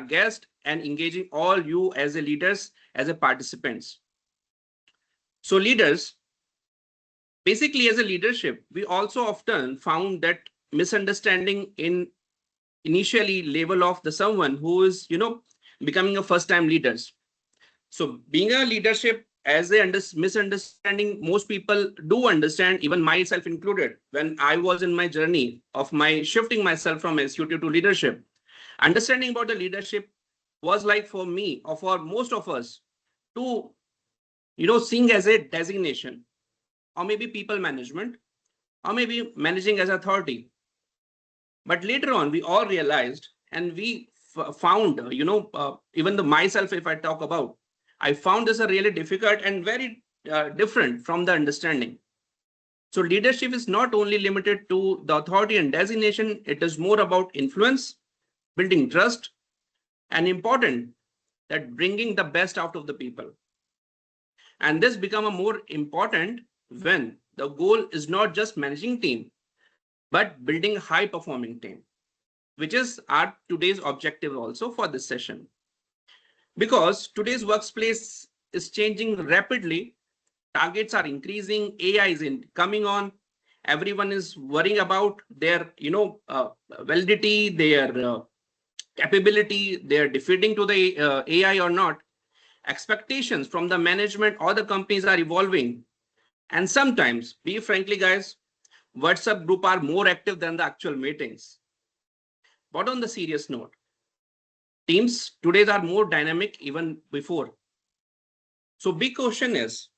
guests and engaging all you as a leaders, as a participants. So leaders, basically as a leadership, we also often found that misunderstanding in initially level of the someone who is, becoming a first time leaders. So being a leadership as a misunderstanding, most people do understand, even myself included, when I was in my journey of my shifting myself from executive to leadership. Understanding about the leadership was like for me or for most of us to, seeing as a designation or maybe people management or maybe managing as authority. But later on, we all realized and we found, even the myself, if I talk about, I found this a really difficult and very different from the understanding. So leadership is not only limited to the authority and designation, it is more about influence, building trust, and important that bringing the best out of the people. And this become a more important when the goal is not just managing team, but building high performing team, which is our today's objective also for this session. Because today's workplace is changing rapidly, targets are increasing, AI is coming on, everyone is worrying about their, validity, their capability, they're defeating to the AI or not. Expectations from the management or the companies are evolving. And sometimes, be frankly, guys, WhatsApp group are more active than the actual meetings. But on the serious note, teams today are more dynamic even before. So big question is,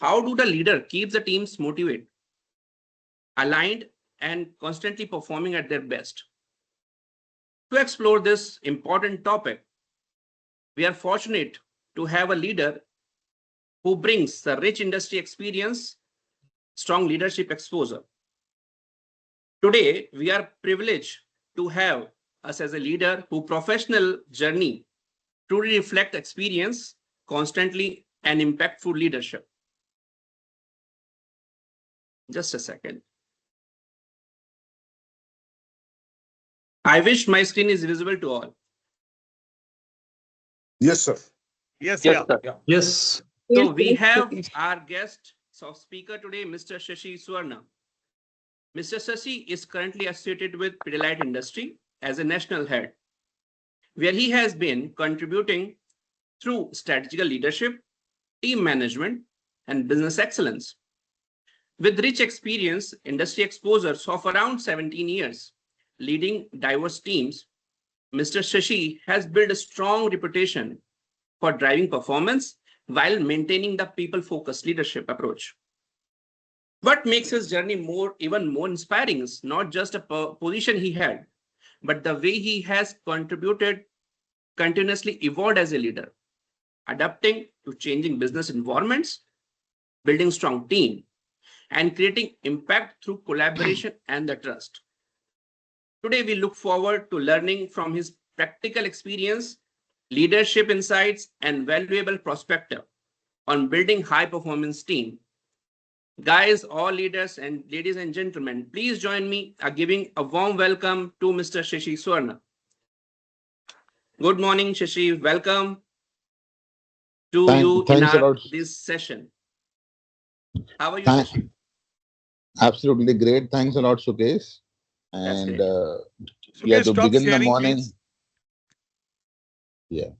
how do the leader keep the teams motivated, aligned, and constantly performing at their best? To explore this important topic, we are fortunate to have a leader who brings the rich industry experience, strong leadership exposure. Today, we are privileged to have us as a leader who professional journey truly reflect experience, constantly and impactful leadership. Just a second. I wish my screen is visible to all. Yes, sir. Yes, Yes, sir. sir. Yes. So we have our guest speaker today, Mr. Shashi Suvarna. Mr. Shashi is currently associated with Pidilite industry as a national head, where he has been contributing through strategic leadership, team management, and business excellence. With rich experience, industry exposures of around 17 years, leading diverse teams, Mr. Shashi has built a strong reputation for driving performance while maintaining the people-focused leadership approach. What makes his journey even more inspiring is not just a position he had, but the way he has contributed, continuously evolved as a leader, adapting to changing business environments, building strong team, and creating impact through collaboration and the trust. Today, we look forward to learning from his practical experience, leadership insights, and valuable perspective on building high-performance team. Guys, all leaders and ladies and gentlemen, please join me in giving a warm welcome to Mr. Shashi Suvarna. Good morning, Shashi. Welcome to you in this session. How are you, Shashi? Absolutely great. Thanks a lot, Sukesh. And yeah, to begin the morning. Please. Yeah.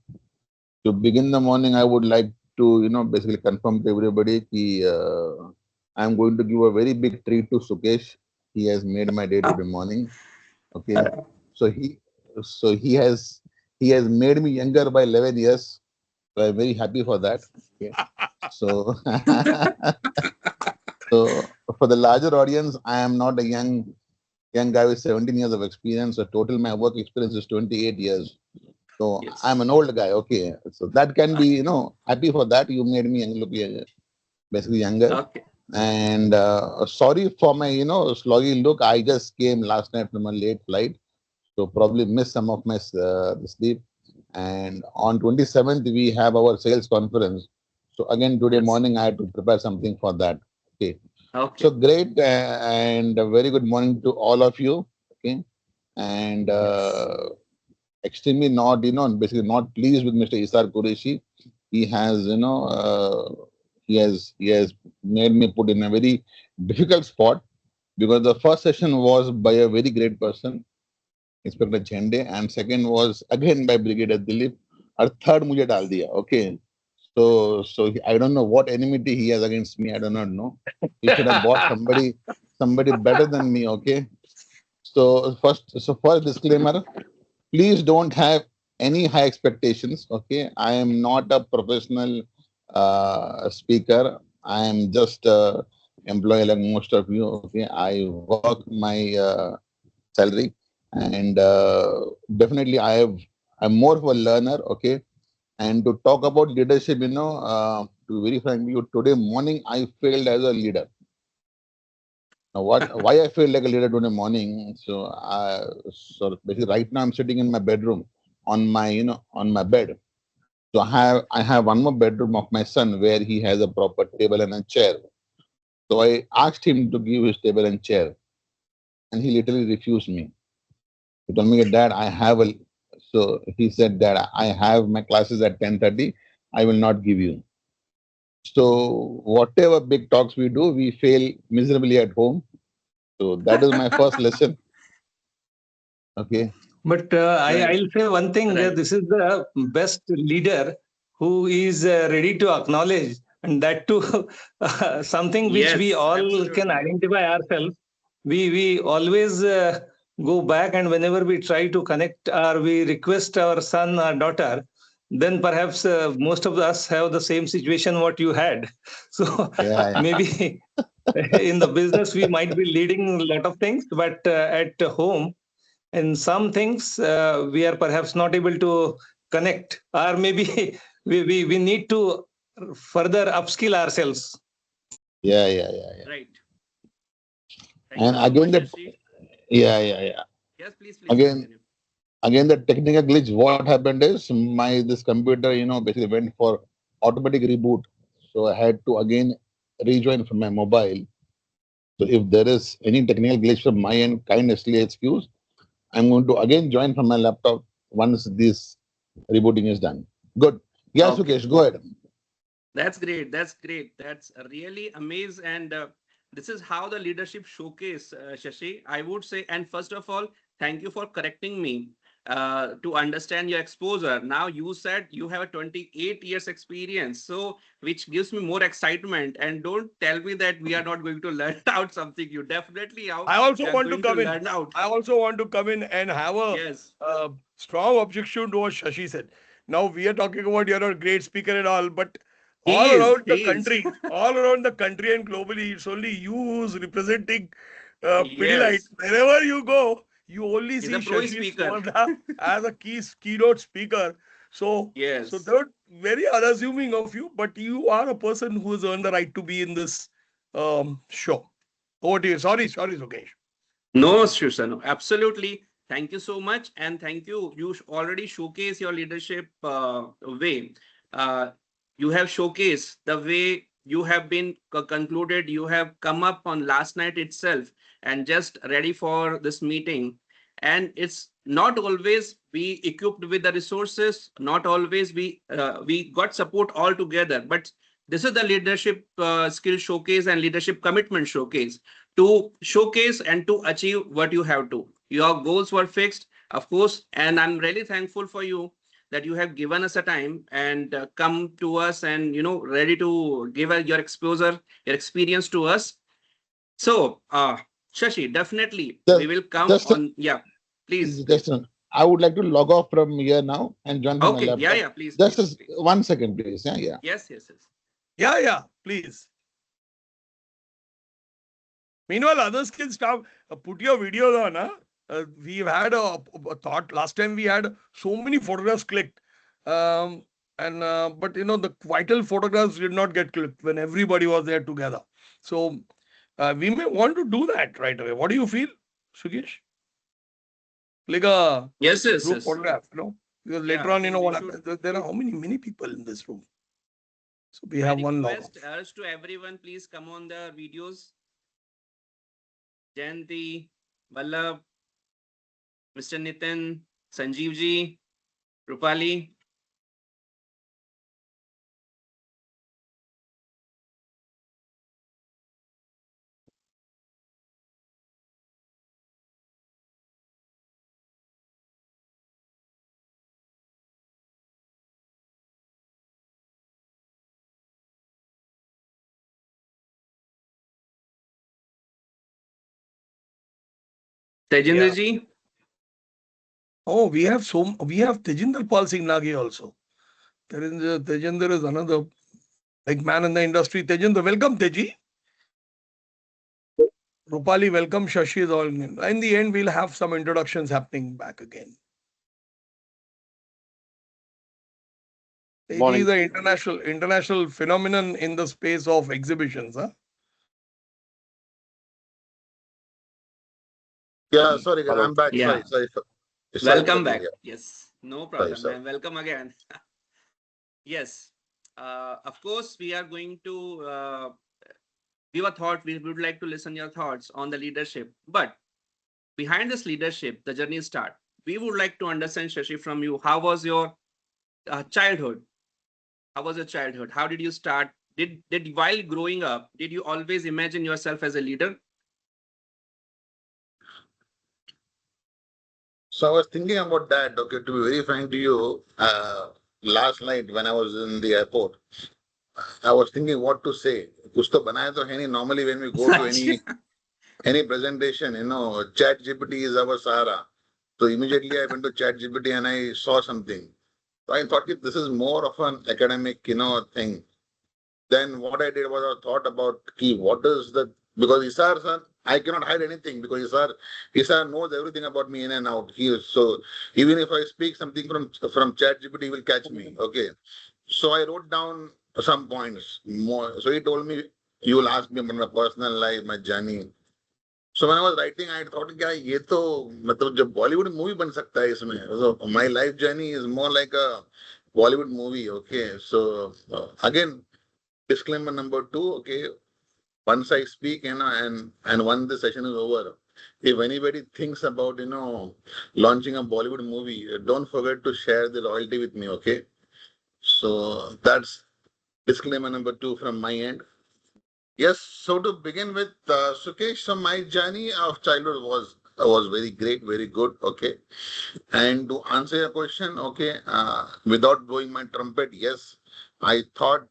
To begin the morning, I would like to, basically confirm to everybody that I'm going to give a very big treat to Sukesh. He has made my day today morning. Okay. So he has made me younger by 11 years. So I'm very happy for that. Okay. So, so for the larger audience, I am not a young guy with 17 years of experience. So total my work experience is 28 years. So yes. I'm an old guy. Okay. So that can be, happy for that. You made me look basically younger. Okay. And sorry for my, sloggy look. I just came last night from a late flight. So probably missed some of my sleep. And on 27th, we have our sales conference. So again, today morning, I had to prepare something for that. Okay. Okay. So great and a very good morning to all of you. Okay. And extremely not, basically not pleased with Mr. Isar Qureshi. He has, he has made me put in a very difficult spot because the first session was by a very great person, Inspector Chende, and second was again by Brigadier Dilip, and third mujhe dal diya. Okay. I don't know what enmity he has against me. I do not know. He should have bought somebody better than me. Okay. So first disclaimer, please don't have any high expectations. Okay. I am not a professional speaker. I am just a employee like most of you. Okay. I work my salary, and definitely I'm more of a learner. Okay. And to talk about leadership, to be very frank with you, today morning I failed as a leader. Now, why I feel like a leader today morning? So basically, right now I'm sitting in my bedroom, on my bed. So I have one more bedroom of my son where he has a proper table and a chair. So I asked him to give his table and chair, and he literally refused me. He told me, Dad, I have a. So he said, Dad, I have my classes at 10:30. I will not give you. So whatever big talks we do, we fail miserably at home. So that is my first lesson. Okay. But Right. I'll say one thing, Right. this is the best leader who is ready to acknowledge, and that too, something which we Yes, all can absolutely. identify ourselves. We always go back, and whenever we try to connect or we request our son or daughter, then perhaps most of us have the same situation what you had. So Yeah, yeah, maybe in the business we might be leading a lot of things, but at home in some things we are perhaps not able to connect, or maybe we need to further upskill ourselves. yeah, yeah, yeah, yeah. Right. Thank you And so again much, the Shashi. yeah, yeah, yeah. Yes, please Again, continue. again the technical glitch. What happened is my this computer, basically went for automatic reboot. So I had to again rejoin from my mobile. So if there is any technical glitch from my end, kindly excuse. I'm going to again join from my laptop once this rebooting is done. Good. Yeah, Okay. Sukesh, go ahead. That's great. That's great. That's really amazing. And this is how the leadership showcase, Shashi. I would say, and first of all, thank you for correcting me to understand your exposure. Now you said you have a 28 years experience, so which gives me more excitement. And don't tell me that we are not going to learn out something. You definitely I we also are want to going to come in. learn out. I also want to come in and have a Yes. strong objection to what Shashi said. Now we are talking about you're a great speaker and all, but He all is. around the He is. country, all around the country and globally, it's only you who's representing Pidilite. Yes. Wherever you go, you only He's see a pro Shashi speaker. Suvarna as a keynote speaker. So Yes. they're very unassuming of you, but you are a person who has earned the right to be in this show. Over to you. Sorry, Sukesh. No, Shushan, no, absolutely. Thank you so much, and thank you. You already showcase your leadership way. Uh, you have showcased the way you have been concluded. You have come up on last night itself and just ready for this meeting. And it's not always be equipped with the resources. Not always we got support all together. But this is the leadership skill showcase and leadership commitment showcase to showcase and to achieve what you have to. Your goals were fixed, of course, and I'm really thankful for you that you have given us a time and come to us and ready to give us your exposure, your experience to us. So, Shashi, definitely we Just, will come just, on. Yeah, please, just, please. I would like to log off from here now and join from my Okay, yeah, laptop. yeah, please, Just please, please. 1 second, please. Yeah, yeah. Yes, yes, yes. Yeah, please. Meanwhile, others can stop. Put your videos on. We've had a thought. Last time we had so many photographs clicked. Um, and But the vital photographs did not get clicked when everybody was there together. So we may want to do that right away. What do you feel, Sukesh? Like a Yes, yes, group yes. photograph. Because later Yeah, on, we what should. happens? There are how many people in this room? So we I have one log request off. us to everyone, please come on the videos. Jayanti, Vallabh, Mr. Nitin, Sanjeev ji, Rupali. Tejinder Yeah. ji. Oh, we have Tejinder Pal Singh Nagi also. Tejinder is another big man in the industry. Tejinder, welcome, Teji. Rupali, welcome. Shashi is all in the end, we'll have some introductions happening back again. Teji is Morning. an international phenomenon in the space of exhibitions. Huh? Yeah, sorry, guys, Hello. I'm back. Yeah. Sorry for the Welcome thing. back. Yeah, Yes. No sorry, problem, sir. man. Welcome again. Yes. Of course, we are going to give a thought. We would like to listen your thoughts on the leadership. But behind this leadership, the journey start. We would like to understand, Shashi, from you. How was your childhood? How was your childhood? How did you start? Did while growing up, did you always imagine yourself as a leader? So I was thinking about that. Okay, to be very frank to you, last night when I was in the airport, I was thinking what to say. कुछ तो बनाया तो है नहीं. Normally when we go to any presentation, Chat GPT is our Sahara. So immediately I went to Chat GPT and I saw something. So I thought that this is more of an academic, thing. Then what I did was I thought about what is the, because Isar sir, I cannot hide anything because Isar knows everything about me in and out. So even if I speak something from Chat GPT, he will catch me. Okay. So I wrote down some points more. So he told me, you will ask me about my personal life, my journey. So when I was writing, I thought, क्या ये तो मतलब जब Bollywood movie बन सकता है इसमें. So my life journey is more like a Bollywood movie. Okay. So again, disclaimer number two. Okay. Once I speak, and once the session is over, if anybody thinks about, launching a Bollywood movie, don't forget to share the loyalty with me. Okay. So that's disclaimer number two from my end. Yes, so to begin with, Sukesh, so my journey of childhood was very great, very good. Okay, and to answer your question, okay, without blowing my trumpet, yes, I thought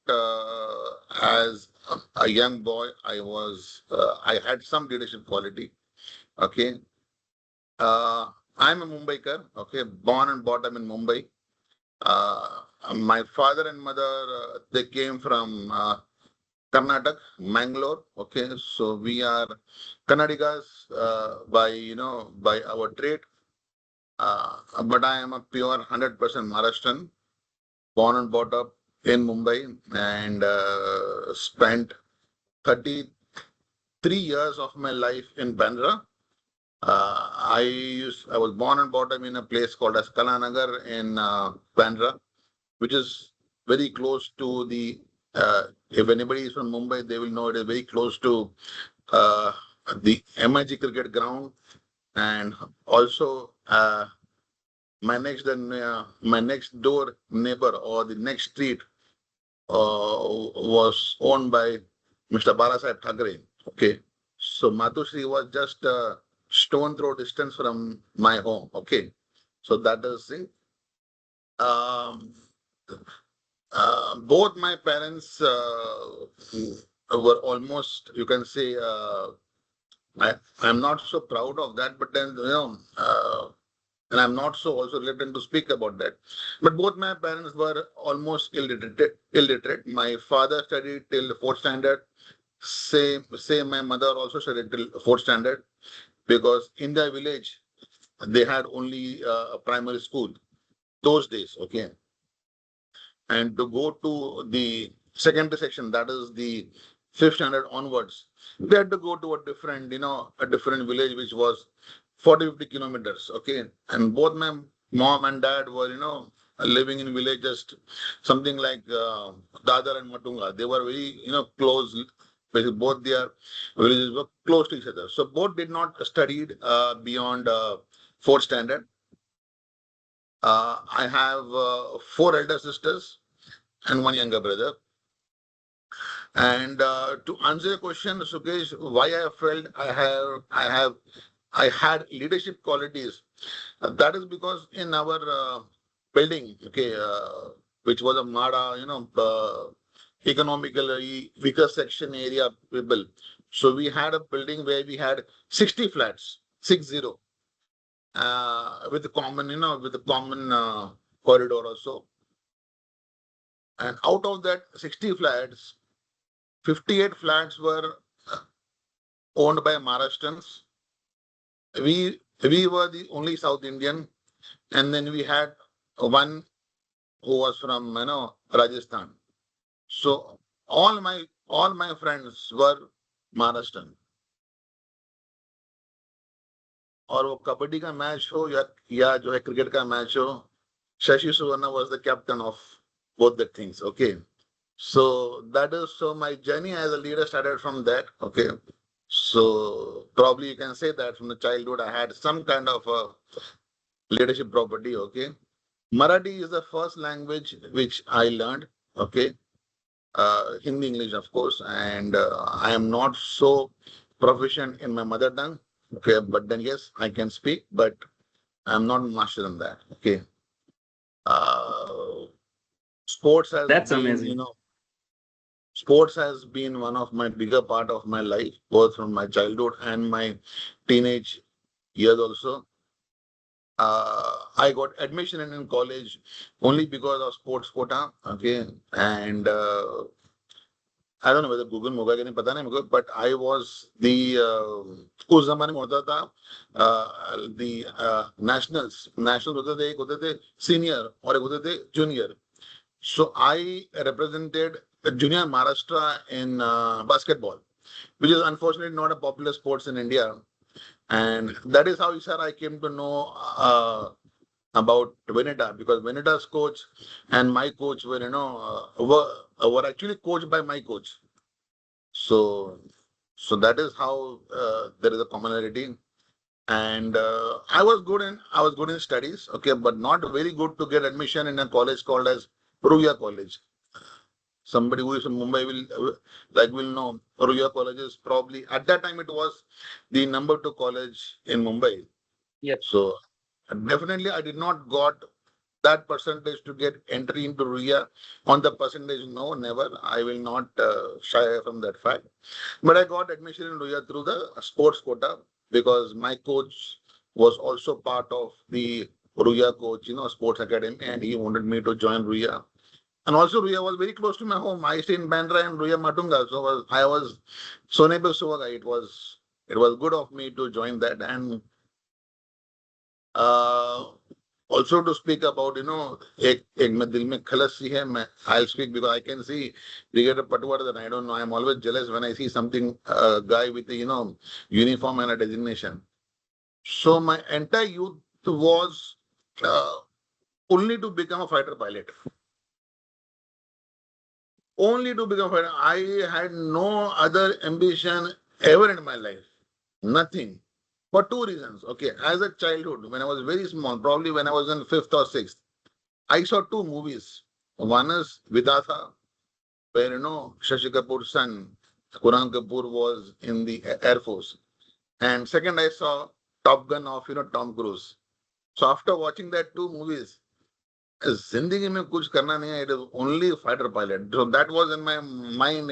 as a young boy, I had some leadership quality. Okay, I'm a Mumbaiker. Okay, born and brought up in Mumbai. My father and mother, they came from Karnataka, Mangalore. Okay, so we are Kannadigas by our trade. But I am a pure 100% Maharashtrian, born and brought up in Mumbai, and spent 33 years of my life in Bandra. I was born and brought up in a place called as Kalanagar in Bandra, which is very close to if anybody is from Mumbai, they will know it is very close to uh, the MIG cricket ground. And also, my next door neighbor or the next street was owned by Mr. Balasaheb Thackeray. Okay. So Matushri was just a stone throw distance from my home. Okay. So that is it. Um, Both my parents were almost, you can say, I'm not so proud of that, but then, and I'm not so also reluctant to speak about that. But both my parents were almost illiterate. My father studied till fourth standard. Same, my mother also studied till fourth standard because in their village, they had only a primary school those days. Okay. And to go to the secondary section, that is the fifth standard onwards, they had to go to a different village, which was 40, 50 kilometers. Okay. And both my mom and dad were, living in village just something like Dadar and Matunga. They were very, close. Basically, both their villages were close to each other. So both did not studied beyond fourth standard. I have four elder sisters and one younger brother. And to answer your question, Sukesh, why I felt I had leadership qualities. That is because in our building, okay, which was a MADA, economically weaker section area people. So we had a building where we had 60 flats, 60, with a common, with a common corridor also. And out of that 60 flats, 58 flats were owned by Maharashtrians. We were the only South Indian, and then we had one who was from Rajasthan. So all my friends were Maharashtrian. और वो कबड्डी का match हो या जो है cricket का match हो, Shashi Suvarna was the captain of both the things. Okay, so my journey as a leader started from that. Okay, so probably you can say that from the childhood I had some kind of a leadership property. Okay, Marathi is the first language which I learned. Okay, Hindi, English, of course, and I am not so proficient in my mother tongue. Okay, but then yes, I can speak, but I'm not master in that. Okay, uh, sports has That's been, amazing. sports has been one of my bigger part of my life, both from my childhood and my teenage years also. I got admission in college only because of sports quota. Okay, and I don't know whether Google होगा कि नहीं पता नहीं मुझे, but I was the उस जमाने में होता था the nationals होते थे, एक होते थे senior और एक होते थे junior. So I represented junior Maharashtra in basketball, which is unfortunately not a popular sports in India. And that is how, sir, I came to know about Veneta, because Veneta's coach and my coach were, were actually coached by my coach. So, so that is how there is a commonality. And I was good in studies, okay, but not very good to get admission in a college called as Ruya College. Somebody who is from Mumbai will know Ruya College is probably at that time it was the number 2 college in Mumbai. Yep. So definitely I did not got that percentage to get entry into Ruya. On the percentage, no, never. I will not shy away from that fact. But I got admission in Ruya through the sports quota because my coach was also part of the Ruya coach, sports academy, and he wanted me to join Ruya. And also Ruya was very close to my home. I stay in Bandra and Ruya Matunga. So I was Sonebe Suvaga. It was good of me to join that. And also to speak about, एक मैं दिल में खलस सी है, मैं I'll speak because I can see Brigadier Patwar, and I don't know, I'm always jealous when I see something, a guy with a, uniform and a designation. So my entire youth was only to become a fighter pilot. Only to become a fighter. I had no other ambition ever in my life. Nothing. For two reasons. Okay, as a childhood, when I was very small, probably when I was in 5th or 6th, I saw two movies. One is Vidatha, where Shashi Kapoor's son, Kuran Kapoor, was in the Air Force. And second, I saw Top Gun of Tom Cruise. So after watching that two movies, Zindagi mein kuch karna nahi hai, it is only fighter pilot. So that was in my mind,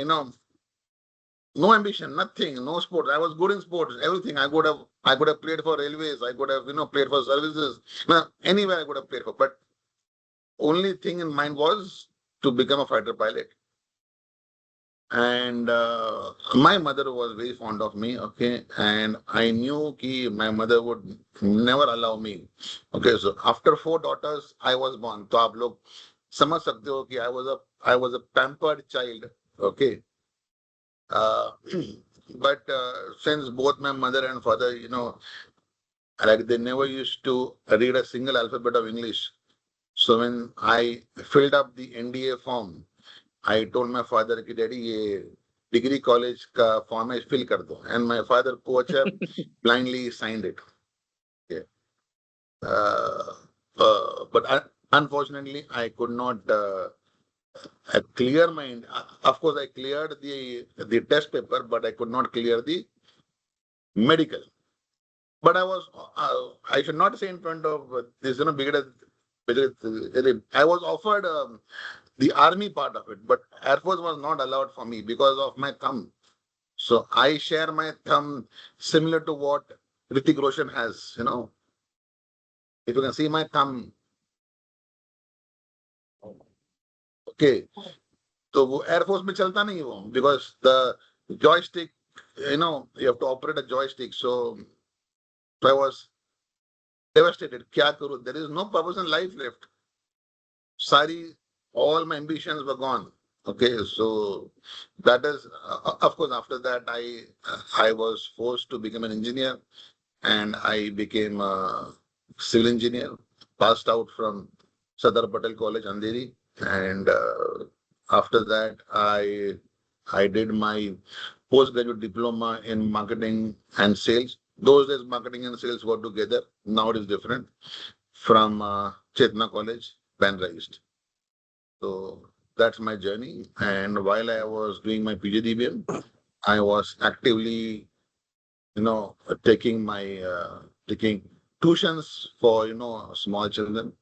no ambition, nothing, no sports. I was good in sports, everything. I could have played for railways. I could have, played for services. Anywhere I could have played for. But only thing in mind was to become a fighter pilot. And my mother was very fond of me. Okay, and I knew that my mother would never allow me. Okay, so after 4 daughters, I was born. So आप लोग समझ सकते हो कि I was a pampered child. Okay. But since both my mother and father, like they never used to read a single alphabet of English. So when I filled up the NDA form, I told my father कि daddy ये degree college का form है fill कर दो, and my father coach blindly signed it. Okay. but unfortunately, I could not clear my. Of course, I cleared the test paper, but I could not clear the medical. But I should not say in front of this, I was offered the army part of it, but Air Force was not allowed for me because of my thumb. So I share my thumb similar to what Hrithik Roshan has, If you can see my thumb, okay. So वो Air Force में चलता नहीं वो, because the joystick, you have to operate a joystick. So I was devastated. क्या करूँ? There is no purpose in life left. All my ambitions were gone. Okay, so that is, of course, after that, I was forced to become an engineer, and I became a civil engineer, passed out from Sardar Patel College, Andheri, and after that, I did my postgraduate diploma in marketing and sales. Those days, marketing and sales were together. Now it is different. From Chetna College, Bandra East. So that's my journey. And while I was doing my PGDBM, I was actively, taking taking tuitions for small children.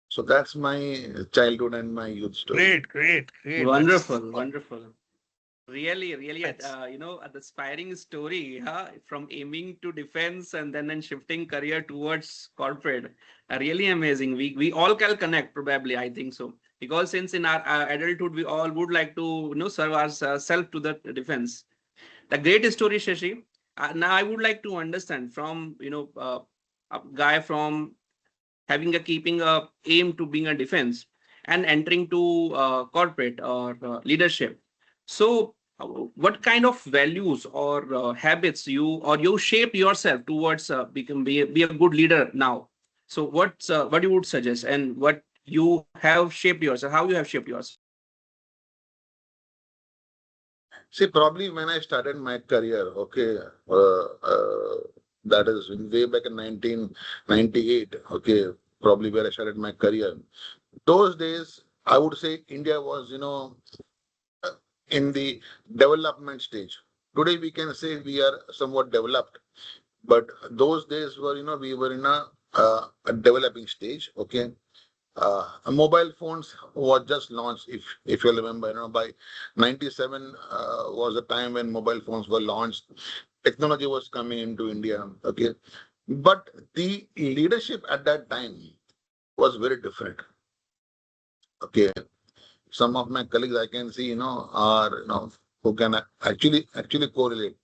So that's my childhood and my youth story. Great. Wonderful, wonderful. Really, really, That's the inspiring story, huh? From aiming to defense and then shifting career towards corporate. Really amazing. We all can connect, probably. I think so, because since in our adulthood we all would like to serve ourselves to the defense. The great story, Shashi. Now I would like to understand from a guy from having a keeping a aim to being a defense and entering to corporate or leadership. So what kind of values or habits you shape yourself towards be a good leader now? So what you would suggest, and what you have shaped yourself, how you have shaped yourself? See, probably when I started my career, okay, that is way back in 1998, okay, probably where I started my career. Those days, I would say India was, in the development stage. Today, we can say we are somewhat developed, but those days were, we were in a developing stage, okay. Mobile phones was just launched, if you remember, by 97 was the time when mobile phones were launched. Technology was coming into India, okay. But the leadership at that time was very different, okay. Some of my colleagues I can see, are, who can actually correlate.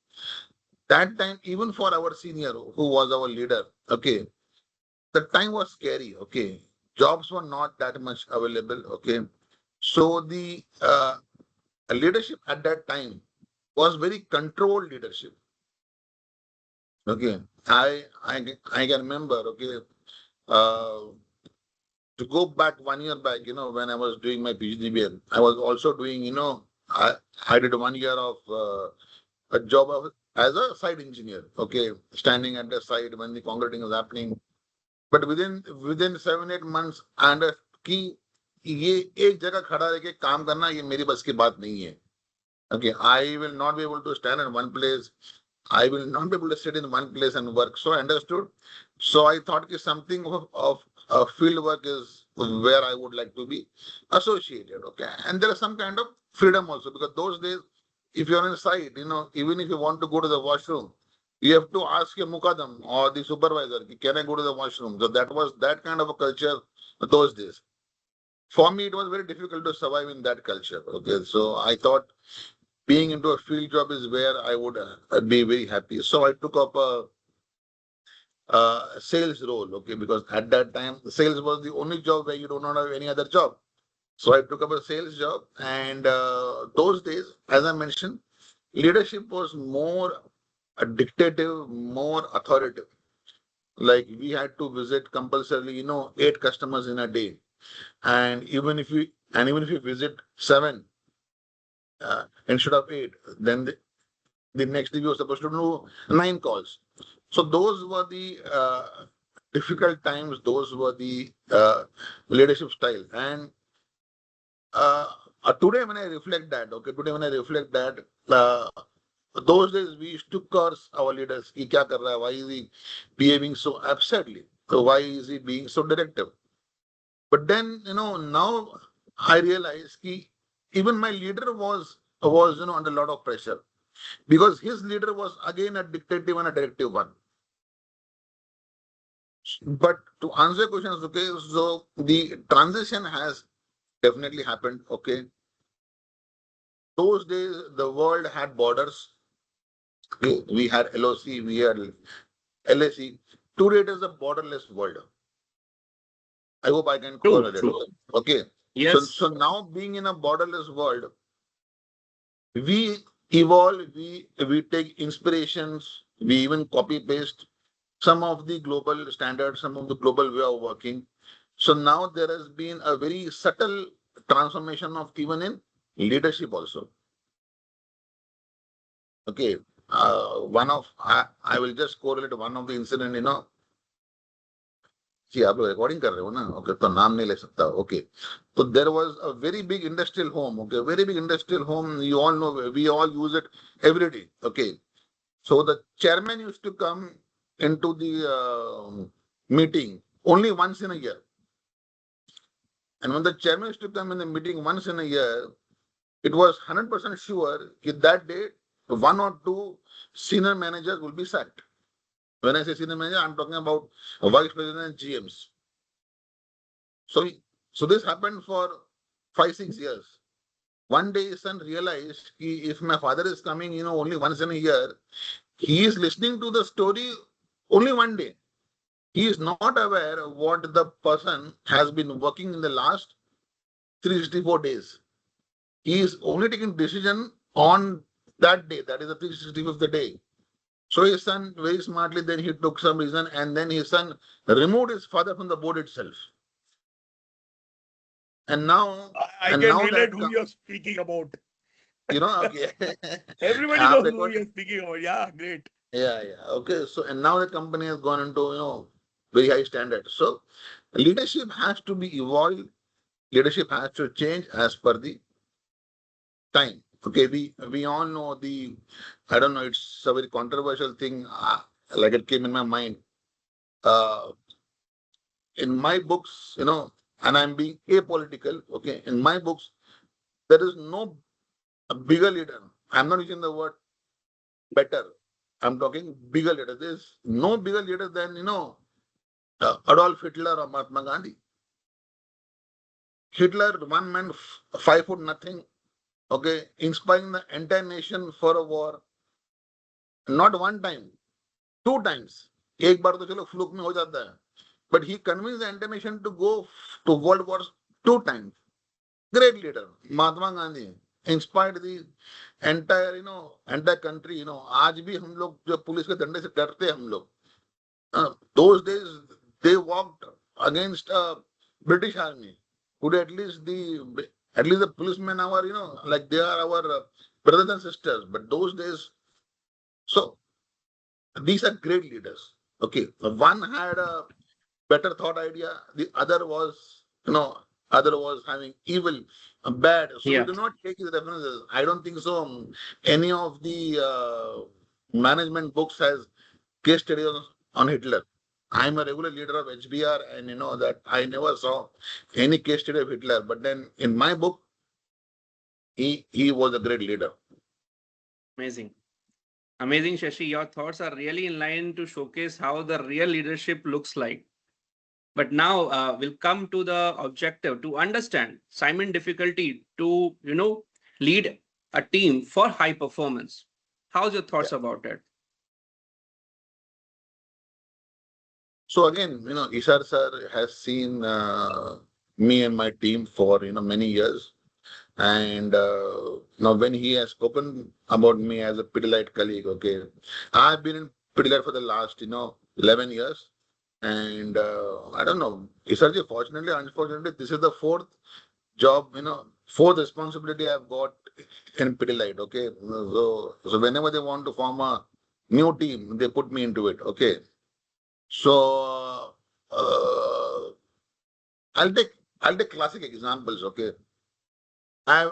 That time, even for our senior, who was our leader, okay, the time was scary, okay. Jobs were not that much available, okay. So the leadership at that time was very controlled leadership, okay. I can remember, okay, uh, to go back 1 year back, when I was doing my PGDBM, I was also doing, I did 1 year of a job as a site engineer, okay, standing at the site when the concreting is happening. But within 7-8 months, I understood कि ये एक जगह खड़ा रह के काम करना ये मेरी बस की बात नहीं है. Okay, I will not be able to stand in one place. I will not be able to sit in one place and work. So I understood. So I thought that something of field work is where I would like to be associated. Okay, and there is some kind of freedom also, because those days, if you're on site, even if you want to go to the washroom, you have to ask your mukadam or the supervisor, can I go to the washroom? So that was that kind of a culture those days. For me, it was very difficult to survive in that culture. Okay, so I thought being into a field job is where I would be very happy. So I took up a sales role, okay, because at that time, sales was the only job where you do not have any other job. So I took up a sales job, and those days, as I mentioned, leadership was more dictative, more authoritative. Like we had to visit compulsorily, 8 customers in a day, and even if we visit 7 instead of 8, then the next day we were supposed to do 9 calls. So those were the difficult times, those were the leadership style. And today when I reflect that, those days we used to curse our leaders. Ki kya kar raha hai? Why is he behaving so absurdly? So why is he being so directive? But then, now I realize ki even my leader was under a lot of pressure, because his leader was again a dictative and a directive one. But to answer your question, okay, so the transition has definitely happened. Okay, those days the world had borders. We had LOC, we had LAC. Today it is a borderless world. I hope I can call True, it that. true. Okay. Yes. So now being in a borderless world, we evolve, we take inspirations, we even copy paste some of the global standards, some of the global way of working. So now there has been a very subtle transformation of even in leadership also. Okay. I will just correlate one of the incident. See, आप लोग recording कर रहे हो ना? Okay, तो नाम नहीं ले सकता. Okay. So there was a very big industrial home. Okay, very big industrial home. You all know, we all use it every day. Okay. So the chairman used to come into the meeting only once in a year. And when the chairman used to come in the meeting once in a year, it was 100% sure that day one or two senior managers will be sacked. When I say senior manager, I'm talking about vice president and GMs. So this happened for 5-6 years. One day his son realized if my father is coming, only once in a year, he is listening to the story only one day. He is not aware of what the person has been working in the last 364 days. He is only taking decision on that day, that is the 365th day. So his son very smartly, then he took some reason, and then his son removed his father from the board itself. And now, I and can now that relate who you're speaking about. okay. Everybody Aap knows who record- you're speaking about. Yeah, great. yeah, okay. So and now the company has gone into very high standards. So leadership has to be evolved. Leadership has to change as per the time. Okay, we all know I don't know, it's a very controversial thing, like it came in my mind. Uh, in my books, and I'm being apolitical, okay, in my books, there is no bigger leader. I'm not using the word better. I'm talking bigger leader. There's no bigger leader than, Adolf Hitler or Mahatma Gandhi. Hitler, one man, 5 foot nothing, okay, inspiring the entire nation for a war. Not one time, 2 times. एक बार तो चलो fluke में हो जाता है. But he convinced the entire nation to go to World War 2 times. Great leader, Mahatma Gandhi, inspired the entire country. आज भी हम लोग जो पुलिस के डंडे से डरते हैं हम लोग. Those days they walked against British army. Today at least the policemen are like they are our brothers and sisters. But those days, so these are great leaders. Okay, one had a better thought idea. The other was having evil, bad. So we Yeah. do not take his references. I don't think so. Any of the management books has case study on Hitler. I'm a regular leader of HBR, and you know that I never saw any case study of Hitler. But then in my book, he was a great leader. Amazing. Amazing, Shashi. Your thoughts are really in line to showcase how the real leadership looks like. But now we'll come to the objective to understand Simon difficulty to, lead a team for high performance. How's your thoughts about it? So again, Ishar sir has seen me and my team for many years, and now when he has spoken about me as a Pidilite colleague, okay, I've been in Pidilite for the last 11 years, and I don't know, Ishar ji, fortunately, unfortunately, this is the fourth job, fourth responsibility I've got in Pidilite. Okay, so whenever they want to form a new team, they put me into it. Okay, so uh, I'll take classic examples. Okay, I've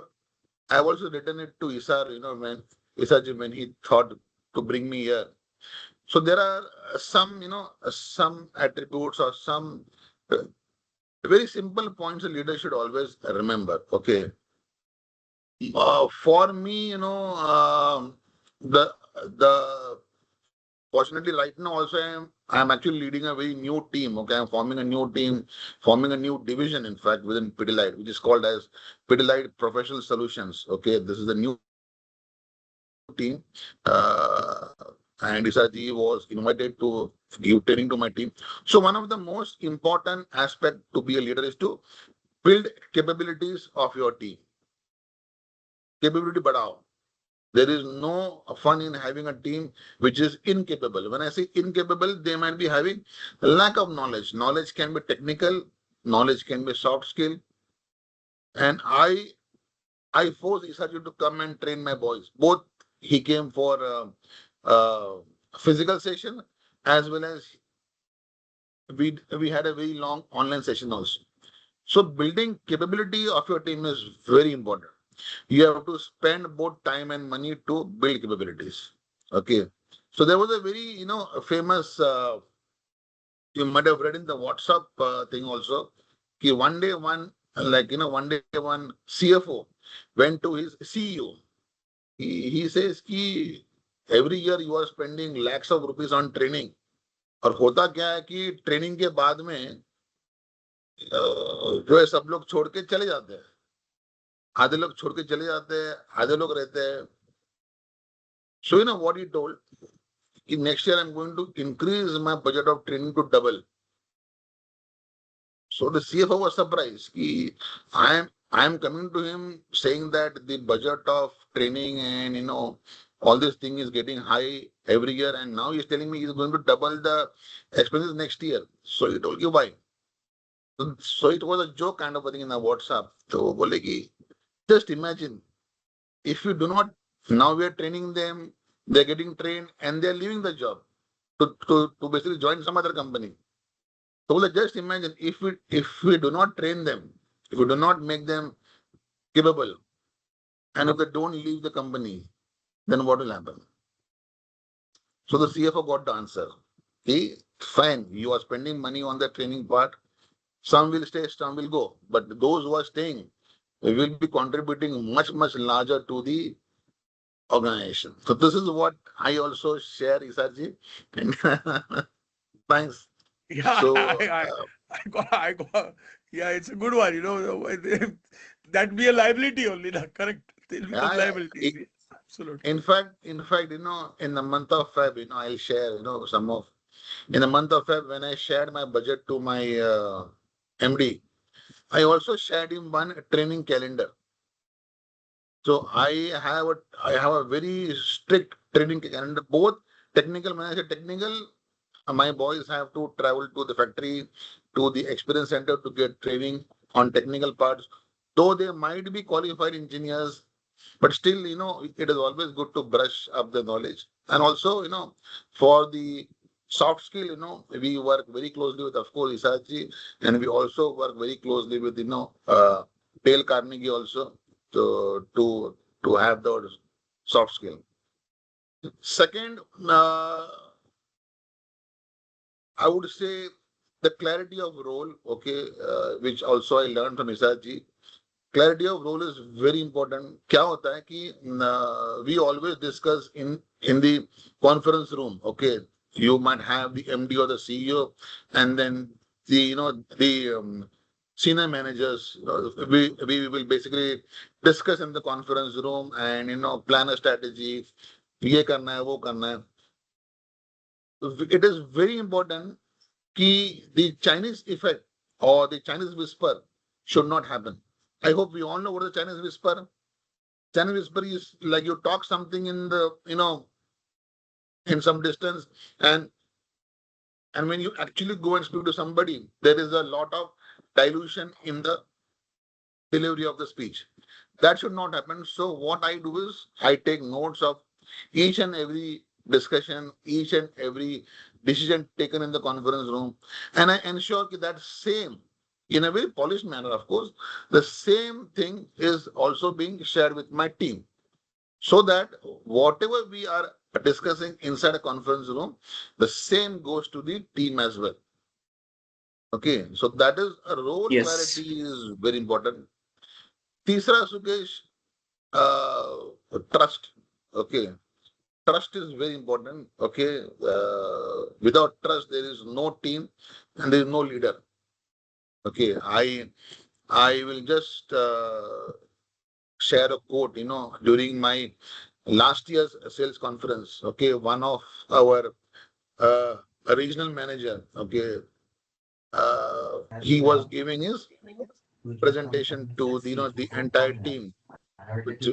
I've also written it to Isar. When Isarji, when he thought to bring me here. So there are some some attributes or some uh, very simple points a leader should always remember. Okay, for me, the fortunately right now also I'm actually leading a very new team. Okay, I'm forming a new team, forming a new division. In fact, within Pidilite, which is called as Pidilite Professional Solutions. Okay, this is a new team. And Isaji was invited to give training to my team. So one of the most important aspect to be a leader is to build capabilities of your team. Capability badao. There is no fun in having a team which is incapable. When I say incapable, they might be having lack of knowledge. Knowledge can be technical, knowledge can be soft skill. And I forced Isaji to come and train my boys. Both he came for physical session as well as we had a very long online session also. So building capability of your team is very important. You have to spend both time and money to build capabilities. Okay. So there was a very famous you might have read in the WhatsApp thing also. Ki one day one CFO went to his CEO. He says कि every year you are spending lakhs of rupees on training. और होता क्या है कि training के बाद में जो है सब लोग छोड़ के चले जाते हैं. आधे लोग छोड़ के चले जाते हैं, आधे लोग रहते हैं. So what he told, next year I'm going to increase my budget of training to double. So the CFO was surprised. I am coming to him saying that the budget of training and all this thing is getting high every year, and now he's telling me he's going to double the expenses next year. So he told you why. So it was a joke kind of a thing in the WhatsApp. So bole ki, just imagine if you do not, now we are training them, they're getting trained and they're leaving the job to basically join some other company. So just imagine if we do not train them, if we do not make them capable, and if they don't leave the company, then what will happen? So the CFO got the answer. Fine, you are spending money on the training part. Some will stay, some will go. But those who are staying will be contributing much, much larger to the organization. So this is what I also share, Isarji. Thanks. Yeah, So yeah, it's a good one. That be a liability only, correct? They'll become yeah, liabilities. Yes, absolutely. in fact, in the month of Feb, I'll share, some of, in the month of Feb, when I shared my budget to my MD, I also shared him one training calendar. So I have a very strict training calendar, both technical. When I say technical, my boys have to travel to the factory, to the experience center to get training on technical parts. Though they might be qualified engineers, but still, it is always good to brush up the knowledge. And also, for the soft skill, we work very closely with, of course, Isachi, and we also work very closely with, Dale Carnegie also to have those soft skill. Second, I would say the clarity of role, okay, which also I learned from Isachi. Clarity of role is very important. क्या होता है कि we always discuss in the conference room. Okay, you might have the MD or the CEO, and then the senior managers. We will basically discuss in the conference room and plan a strategy. ये करना है, वो करना है. It is very important कि the Chinese effect or the Chinese whisper should not happen. I hope we all know what is the Chinese whisper. Chinese whisper is like you talk something in the, in some distance, and when you actually go and speak to somebody, there is a lot of dilution in the delivery of the speech. That should not happen. So what I do is I take notes of each and every discussion, each and every decision taken in the conference room, and I ensure that same, in a very polished manner, of course, the same thing is also being shared with my team, so that whatever we are discussing inside a conference room, the same goes to the team as well. Okay, so that is a role Yes. clarity is very important. Tisra, Sukesh, trust. Okay, trust is very important. Okay, without trust, there is no team and there is no leader. Okay, I will just share a quote. During my last year's sales conference. Okay, one of our uh, regional manager. Okay, he was giving his presentation to the entire team. Which,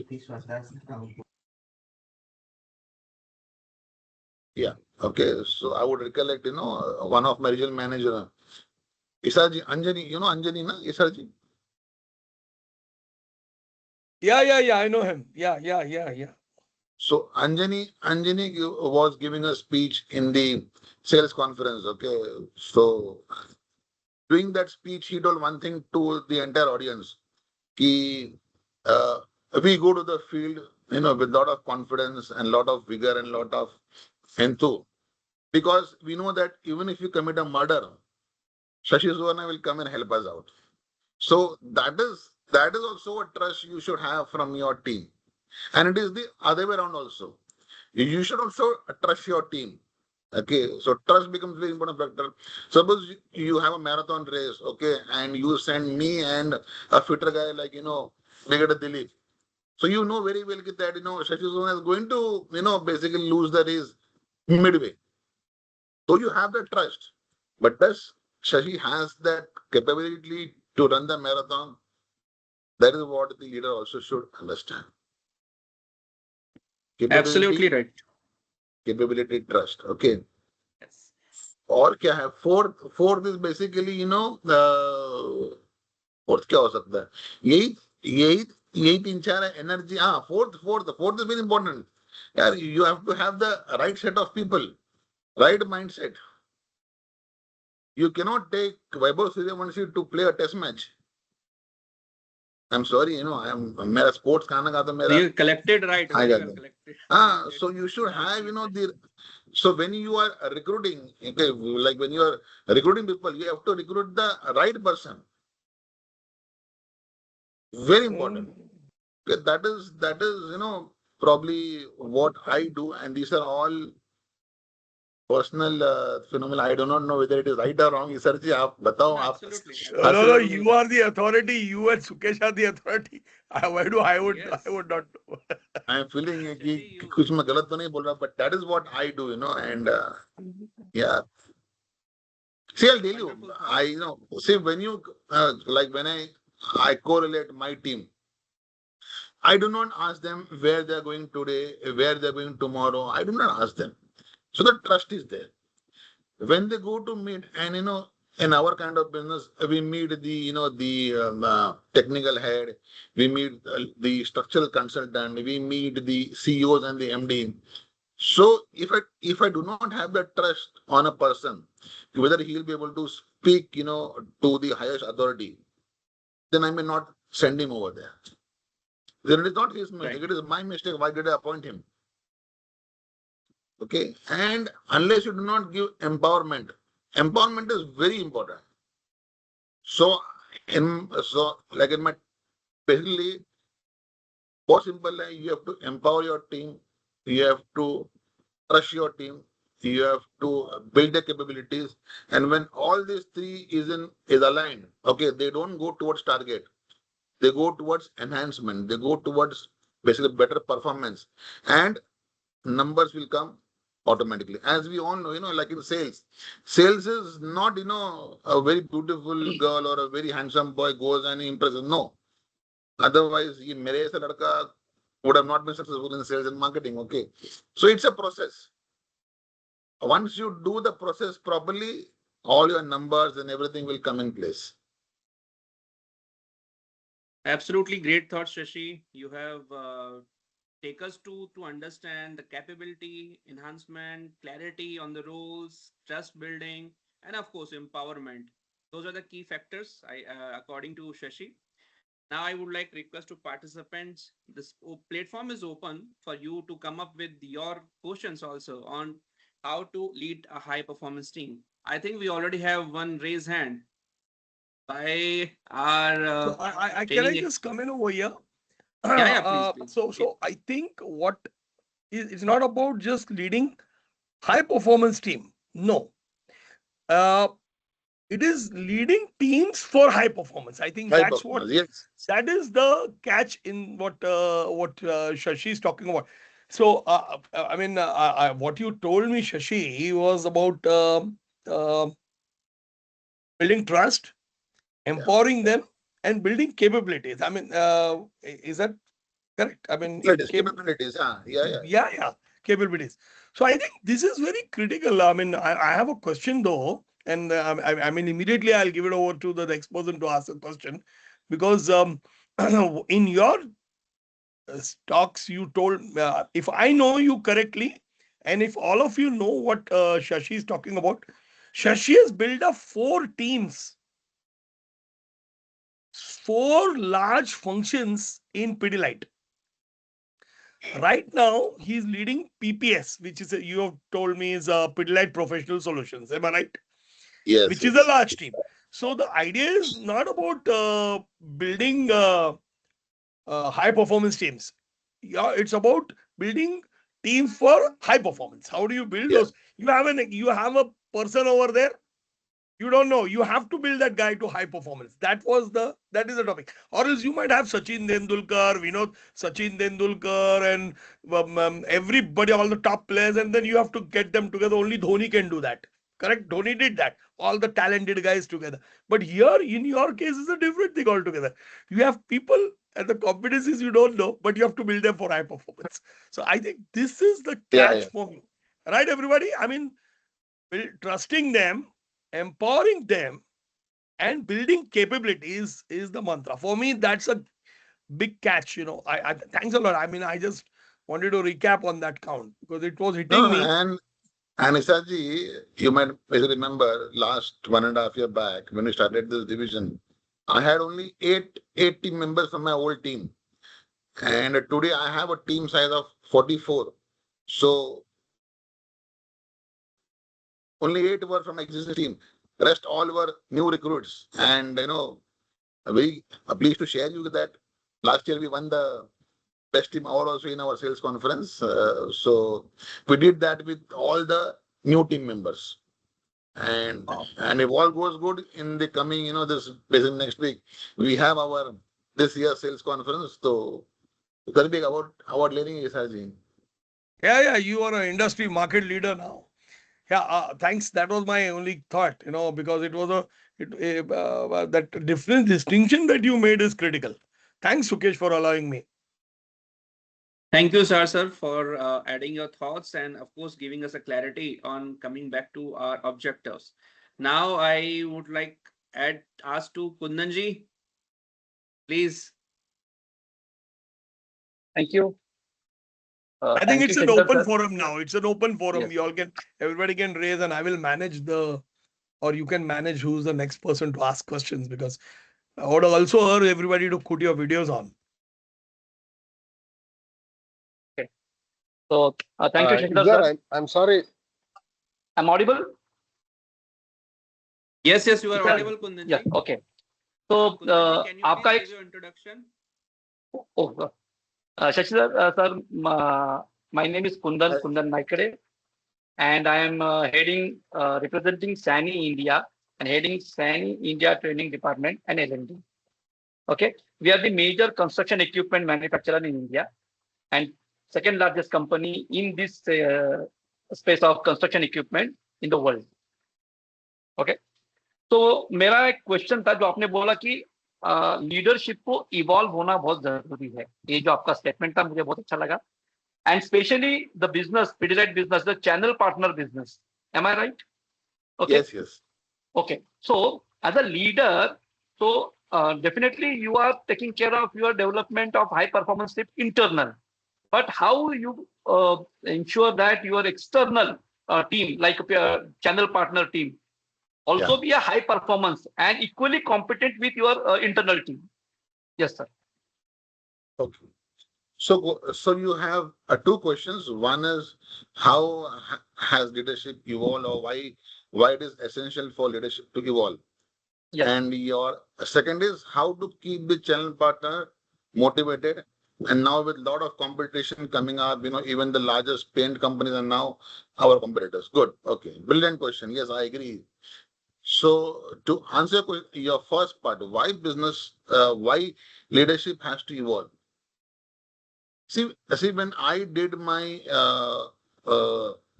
yeah. Okay, so I would recollect. One of my regional manager, Isarji Anjani. You know Anjani, na Isarji. Yeah. I know him. Yeah. So Anjani was giving a speech in the sales conference. Okay, so during that speech, he told one thing to the entire audience. Ki, uh, we go to the field, with a lot of confidence and lot of vigor and lot of enthu, because we know that even if you commit a murder, Shashi Suvarna will come and help us out. So that is also a trust you should have from your team, and it is the other way around also. You should also trust your team. Okay, so trust becomes very important factor. Suppose you have a marathon race, okay, and you send me and a fitter guy like Brigadier Dilip. So you know very well that Shashi Suvarna is going to basically lose the race midway. So you have the trust, but does Shashi has that capability to run the marathon? That is what the leader also should understand. Absolutely Capability, right. capability, trust. Okay. Yes. और क्या है fourth is basically fourth क्या हो सकता है यही यही यही तीन चार है एनर्जी हाँ फोर्थ इज वेरी इंपॉर्टेंट यार you have to have the right set of people right mindset you cannot take Vaibhav Suryavanshi to play a test match I am sorry I am मेरा स्पोर्ट्स खाना का तो मेरा You collected right, uh very well जाता है collected. हाँ Collected so you should without have any pressure. the so when you are recruiting okay like when you are recruiting people you have to recruit the right person. Very important. Mm. Okay, that is probably what I do, and these are all personal phenomena. I do not know whether it is right or wrong. Sir जी आप बताओ No, आप absolutely, हंस No, रहे absolutely. हो you are the authority. You and Sukesh are the authority. Why do I Yes. would not know. I am feeling Shashi, कि you. कुछ मैं गलत तो नहीं बोल रहा, but that is what I do, and yeah. See, I'll tell you, Wonderful I thoughts. see when you like when I correlate my team. I do not ask them where they are going today, where they are going tomorrow. I do not ask them. So the trust is there. When they go to meet, and in our kind of business, we meet the technical head, we meet the structural consultant, we meet the CEOs and the MD. So if I do not have the trust on a person, whether he will be able to speak, to the highest authority, then I may not send him over there. Then it is not his mistake; Right. it is my mistake. Why did I appoint him? Okay, and unless you do not give empowerment is very important. So like in my basically, for simple, you have to empower your team, you have to trust your team, you have to build the capabilities, and when all these three is aligned, okay, they don't go towards target, they go towards enhancement, they go towards basically better performance, and numbers will come automatically. As we all know, like in sales is not, a very beautiful girl or a very handsome boy goes and impresses. No. Otherwise, ये मेरे ऐसा लड़का would have not been successful in sales and marketing. Okay. So it's a process. Once you do the process properly, all your numbers and everything will come in place. Absolutely great thoughts, Shashi. You have take us to understand the capability, enhancement, clarity on the roles, trust building, and of course, empowerment. Those are the key factors, according to Shashi. Now, I would like request to participants. This platform is open for you to come up with your questions also on how to lead a high performance team. I think we already have one raised hand by our So I can I training. just come in over here? Yeah, yeah, please, please. So I think what it's not about just leading high performance team. No. Uh, it is leading teams for high performance. I think High that's what performance, yes. that is the catch in what Shashi is talking about. So I mean what you told me, Shashi, was about uh, building trust, Yeah. empowering them, and building capabilities. I mean, is that correct? I mean, Capabilities, yeah. yeah, capabilities. So I think this is very critical. I mean, I have a question though, and I mean, immediately I'll give it over to the next person to ask a question, because in your talks you told, if I know you correctly, and if all of you know what Shashi is talking about, Shashi has built up 4 teams, 4 large functions in Pidilite. Right now, he's leading PPS, which is you have told me is Pidilite Professional Solutions. Am I right? Yes, Which is a yes. large team. So the idea is not about building high performance teams. Yeah, it's about building teams for high performance. How do you build Yeah. those? You have a person over there. You don't know. You have to build that guy to high performance. That is the topic. Or else you might have Sachin Tendulkar, Sachin Tendulkar, and everybody, all the top players, and then you have to get them together. Only Dhoni can do that. Correct? Dhoni did that. All the talented guys together. But here, in your case, is a different thing altogether. You have people and the competencies you don't know, but you have to build them for high performance. So I think this is the Yeah, catch yeah. for me. Right, everybody? I mean, trusting them, empowering them, and building capabilities is the mantra. For me, that's a big catch. I thanks a lot. I mean, I just wanted to recap on that count because it was No, hitting no, me. and Isaji, you might remember last 1.5 year back when we started this division, I had only eight team members from my old team. And today I have a team size of 44. So only 8 were from existing team. Rest all were new recruits. And very pleased to share you that last year we won the best team award also in our sales conference. So we did that with all the new team members. And if all goes good in the coming, this basically next week, we have our this year sales conference. So it's going to be about award leading Isaji. Yeah, you are an industry market leader now. Yeah, thanks. That was my only thought, because it was that difference distinction that you made is critical. Thanks, Sukesh, for allowing me. Thank you, sir, for adding your thoughts and, of course, giving us a clarity on coming back to our objectives. Now, I would like ask to Kundanji, please. Thank you. I think Thank you, it's an Shankar open sir. forum now. It's an open forum. Yes. Everybody can raise, and I will manage or you can manage who's the next person to ask questions, because I would also urge everybody to put your videos on. Okay. So thank you, Shankar Sir, sir. I'm sorry. I'm audible? Yes, you are Sir? audible, Yes. Kundanji. Okay. So Kundanji, can you please आपका give your introduction? Shashi sir, my name is Kundan Naikade, and I am heading representing SANI India and heading SANI India Training Department and L&D. Okay, we are the major construction equipment manufacturer in India and second largest company in this space of construction equipment in the world. Okay, तो मेरा एक question था जो आपने बोला कि leadership को evolve होना बहुत जरूरी है. ये जो आपका स्टेटमेंट था मुझे बहुत अच्छा लगा. And especially the business, Pidilite business, the channel partner business. Am I right? Okay. Yes. Okay. So as a leader, so definitely you are taking care of your development of high performance internal. but how you ensure that your external team, like a channel partner team, also be a high performance and equally competent with your internal team. Yes, sir. Okay. So you have two questions. One is how has leadership evolved, or why it is essential for leadership to evolve. Yes. And your second is how to keep the channel partner motivated. And now with a lot of competition coming up, even the largest paint companies are now our competitors. Good. Okay. Brilliant question. Yes, I agree. So to answer your first part, why leadership has to evolve? See, when I did my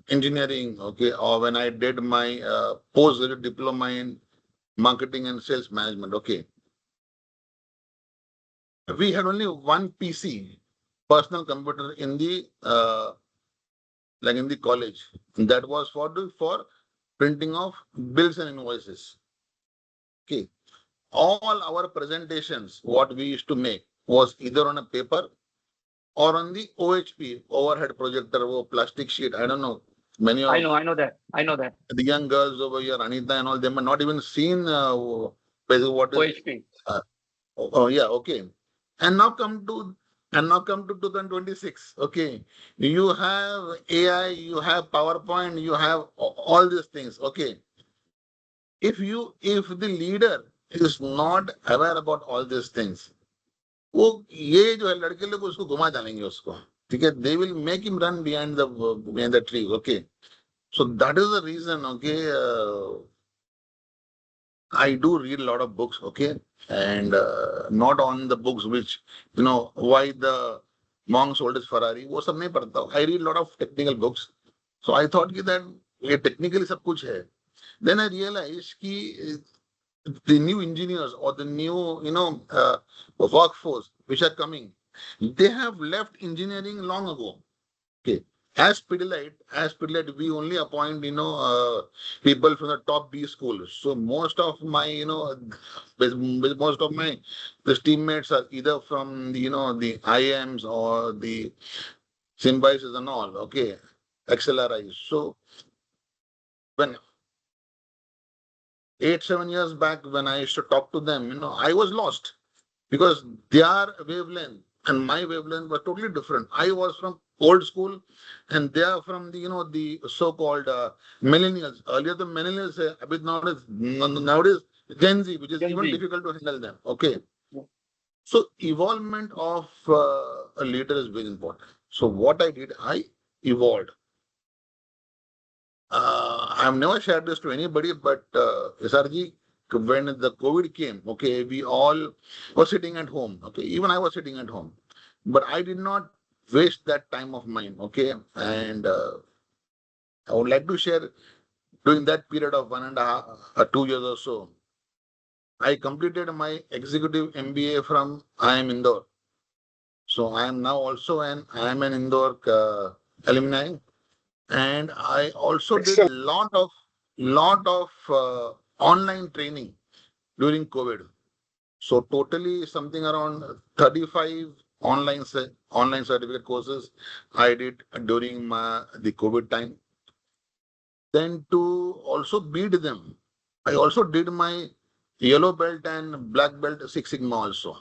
engineering, okay, or when I did my post diploma in marketing and sales management, okay, we had only one PC, personal computer in the college. That was for printing of bills and invoices. Okay, all our presentations, what we used to make was either on a paper or on the OHP, overhead projector, or plastic sheet. I don't know. Many I of know that. I know that. the young girls over here, Anita and all, they might not even seen basically what is. OHP. Oh yeah, okay. And now come to 2026. Okay, you have AI, you have PowerPoint, you have all these things. Okay, if the leader is not aware about all these things, वो ये जो है लड़के लोग उसको घुमा डालेंगे उसको, ठीक है, they will make him run behind the trees. Okay, so that is the reason. Okay, I do read a lot of books. Okay, and not on the books which why the monk sold his Ferrari, वो सब नहीं पढ़ता हूँ. I read a lot of technical books, so I thought that ये technically सब कुछ है. Then I realized कि the new engineers or the new workforce which are coming, they have left engineering long ago. Okay, as Pidilite, we only appoint people from the top B schools. So most of my most of my teammates are either from the IMs or the Symbiosis and all. Okay, XLRIs. So when 8-7 years back, when I used to talk to them, I was lost because their wavelength and my wavelength were totally different. I was from old school, and they are from the so-called millennials. Earlier the millennials, a bit nowadays Gen Z, which is Gen even Z. difficult to handle them. Okay, Yeah. so evolvement of a leader is very important. So what I did, I evolved. I've never shared this to anybody, but SRG, when the COVID came, okay, we all were sitting at home. Okay, even I was sitting at home, but I did not waste that time of mine. Okay, and I would like to share during that period of 1.5 or 2 years or so, I completed my executive MBA from IIM Indore. So I am now also I am an Indore alumni, and I also did Excellent. lot of online training during COVID. So totally something around 35 online certificate courses I did during the COVID time. Then to also beat them, I also did my yellow belt and black belt Six Sigma also.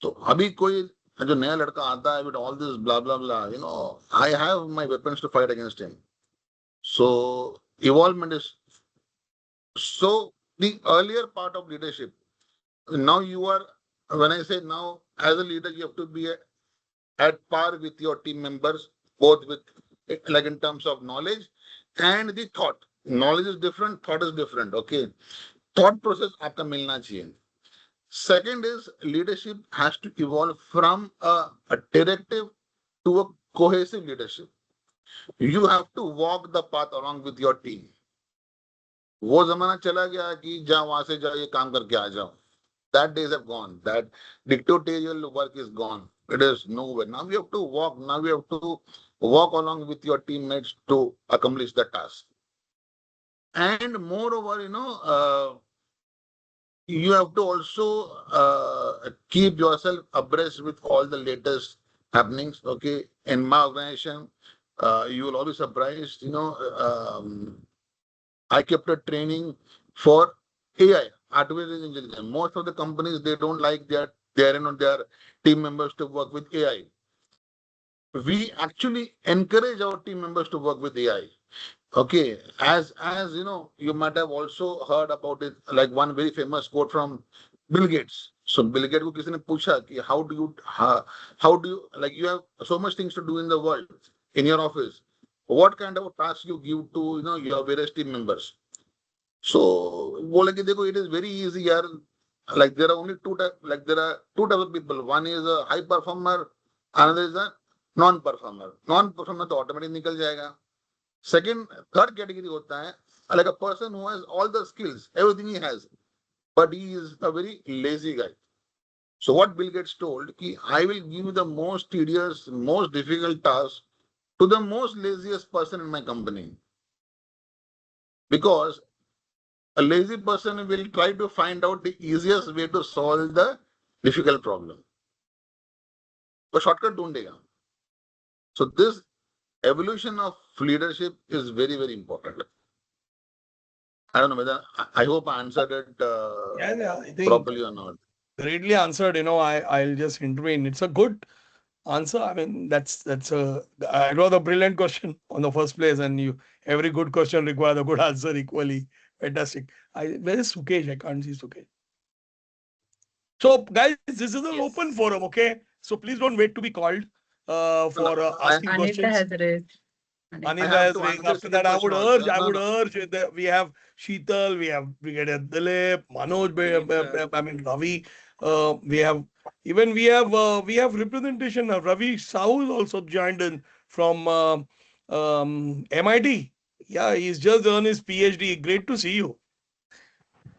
So अभी कोई जो नया लड़का आता है with all this blah blah blah, I have my weapons to fight against him. So evolvement is so the earlier part of leadership. Now you are, when I say now, as a leader, you have to be at par with your team members, both with like in terms of knowledge and the thought. Knowledge is different, thought is different. Okay, thought process आपका मिलना चाहिए. Second is leadership has to evolve from a directive to a cohesive leadership. You have to walk the path along with your team. वो जमाना चला गया कि जा वहां से जा ये काम करके आ जाओ. That days have gone. That dictatorial work is gone. It is nowhere. Now we have to walk. Now we have to walk along with your teammates to accomplish the task. And moreover, you have to also keep yourself abreast with all the latest happenings. Okay, in my organization, you will all be surprised. I kept a training for AI, artificial intelligence. Most of the companies they don't like their team members to work with AI. We actually encourage our team members to work with AI. Okay, as you know, you might have also heard about it, like one very famous quote from Bill Gates. So Bill Gates को किसी ने पूछा कि how do you like you have so much things to do in the world in your office. What kind of task you give to your various team members? So बोले कि देखो it is very easy यार. Like there are only there are two types of people. One is a high performer, another is a non-performer. Non-performer तो automatically निकल जाएगा. Second, third category होता है like a person who has all the skills, everything he has, but he is a very lazy guy. So what Bill Gates told, कि I will give the most tedious, most difficult task to the most laziest person in my company. Because a lazy person will try to find out the easiest way to solve the difficult problem. वो shortcut ढूंढेगा. So this evolution of leadership is very, very important. I don't know whether I hope I answered it Yeah, I think properly or not. greatly answered. I'll just intervene. It's a good answer. I mean, that's a it was a brilliant question on the first place, and every good question requires a good answer equally. Fantastic. Where is Sukesh? I can't see Sukesh. So, guys, this is an open forum, okay? So please don't wait to be called for asking Anita questions. has raised. Anita have has to raised. answer After that, the I would question urge. also. I No, would no. urge that we have Sheetal, we have Brigadier Dilip, Manoj, I mean Ravi. We have representation of Ravi Sahu is also joined in from MIT. Yeah, he's just done his PhD. Great to see you.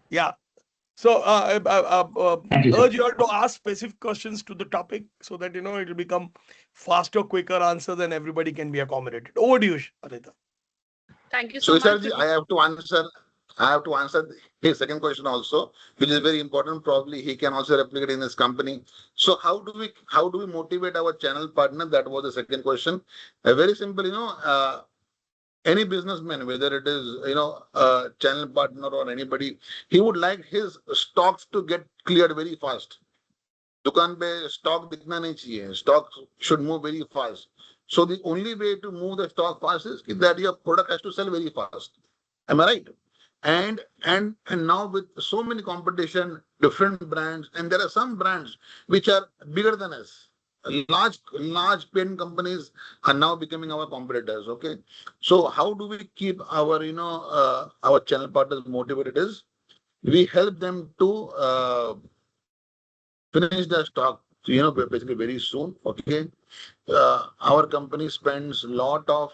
Yeah. So Thank you, sir. urge you all to ask specific questions to the topic so that it will become faster, quicker answers and everybody can be accommodated. Over to you, Anita. Thank you So, so much. Isarji, I have to answer his second question also, which is very important. Probably he can also replicate in his company. So how do we motivate our channel partner? That was the second question. Very simple, any businessman, whether it is a channel partner or anybody, he would like his stocks to get cleared very fast. दुकान पे stock दिखना नहीं चाहिए. Stock should move very fast. So the only way to move the stock fast is that your product has to sell very fast. Am I right? And now with so many competition, different brands, and there are some brands which are bigger than us. Large pen companies are now becoming our competitors. Okay, so how do we keep our channel partners motivated? Is we help them to finish the stock, basically very soon. Okay, our company spends a lot of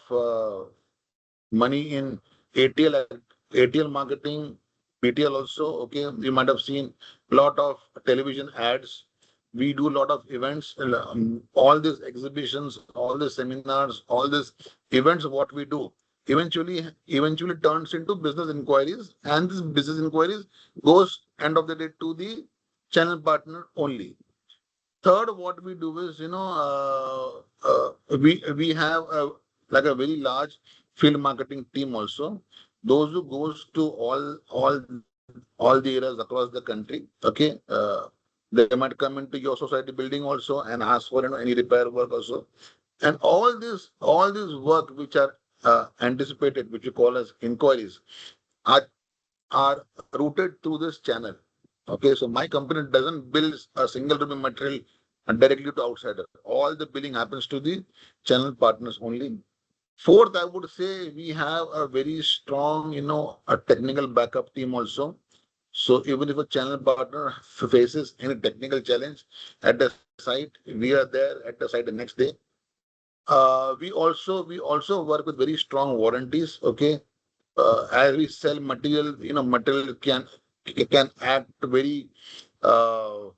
money in ATL, ATL marketing, BTL also. Okay, you might have seen a lot of television ads. We do a lot of events, all these exhibitions, all these seminars, all these events. What we do eventually turns into business inquiries, and this business inquiries goes end of the day to the channel partner only. Third, what we do is, we have like a very large field marketing team also. Those who goes to all the areas across the country. Okay, they might come into your society building also and ask for any repair work also. And all this work which are anticipated, which we call as inquiries, are are routed through this channel. Okay, so my company doesn't bill a single rupee material directly to outsider. All the billing happens to the channel partners only. Fourth, I would say we have a very strong, a technical backup team also. So even if a channel partner faces any technical challenge at the site, we are there at the site the next day. We also work with very strong warranties. Okay, as we sell material, material can act very uh,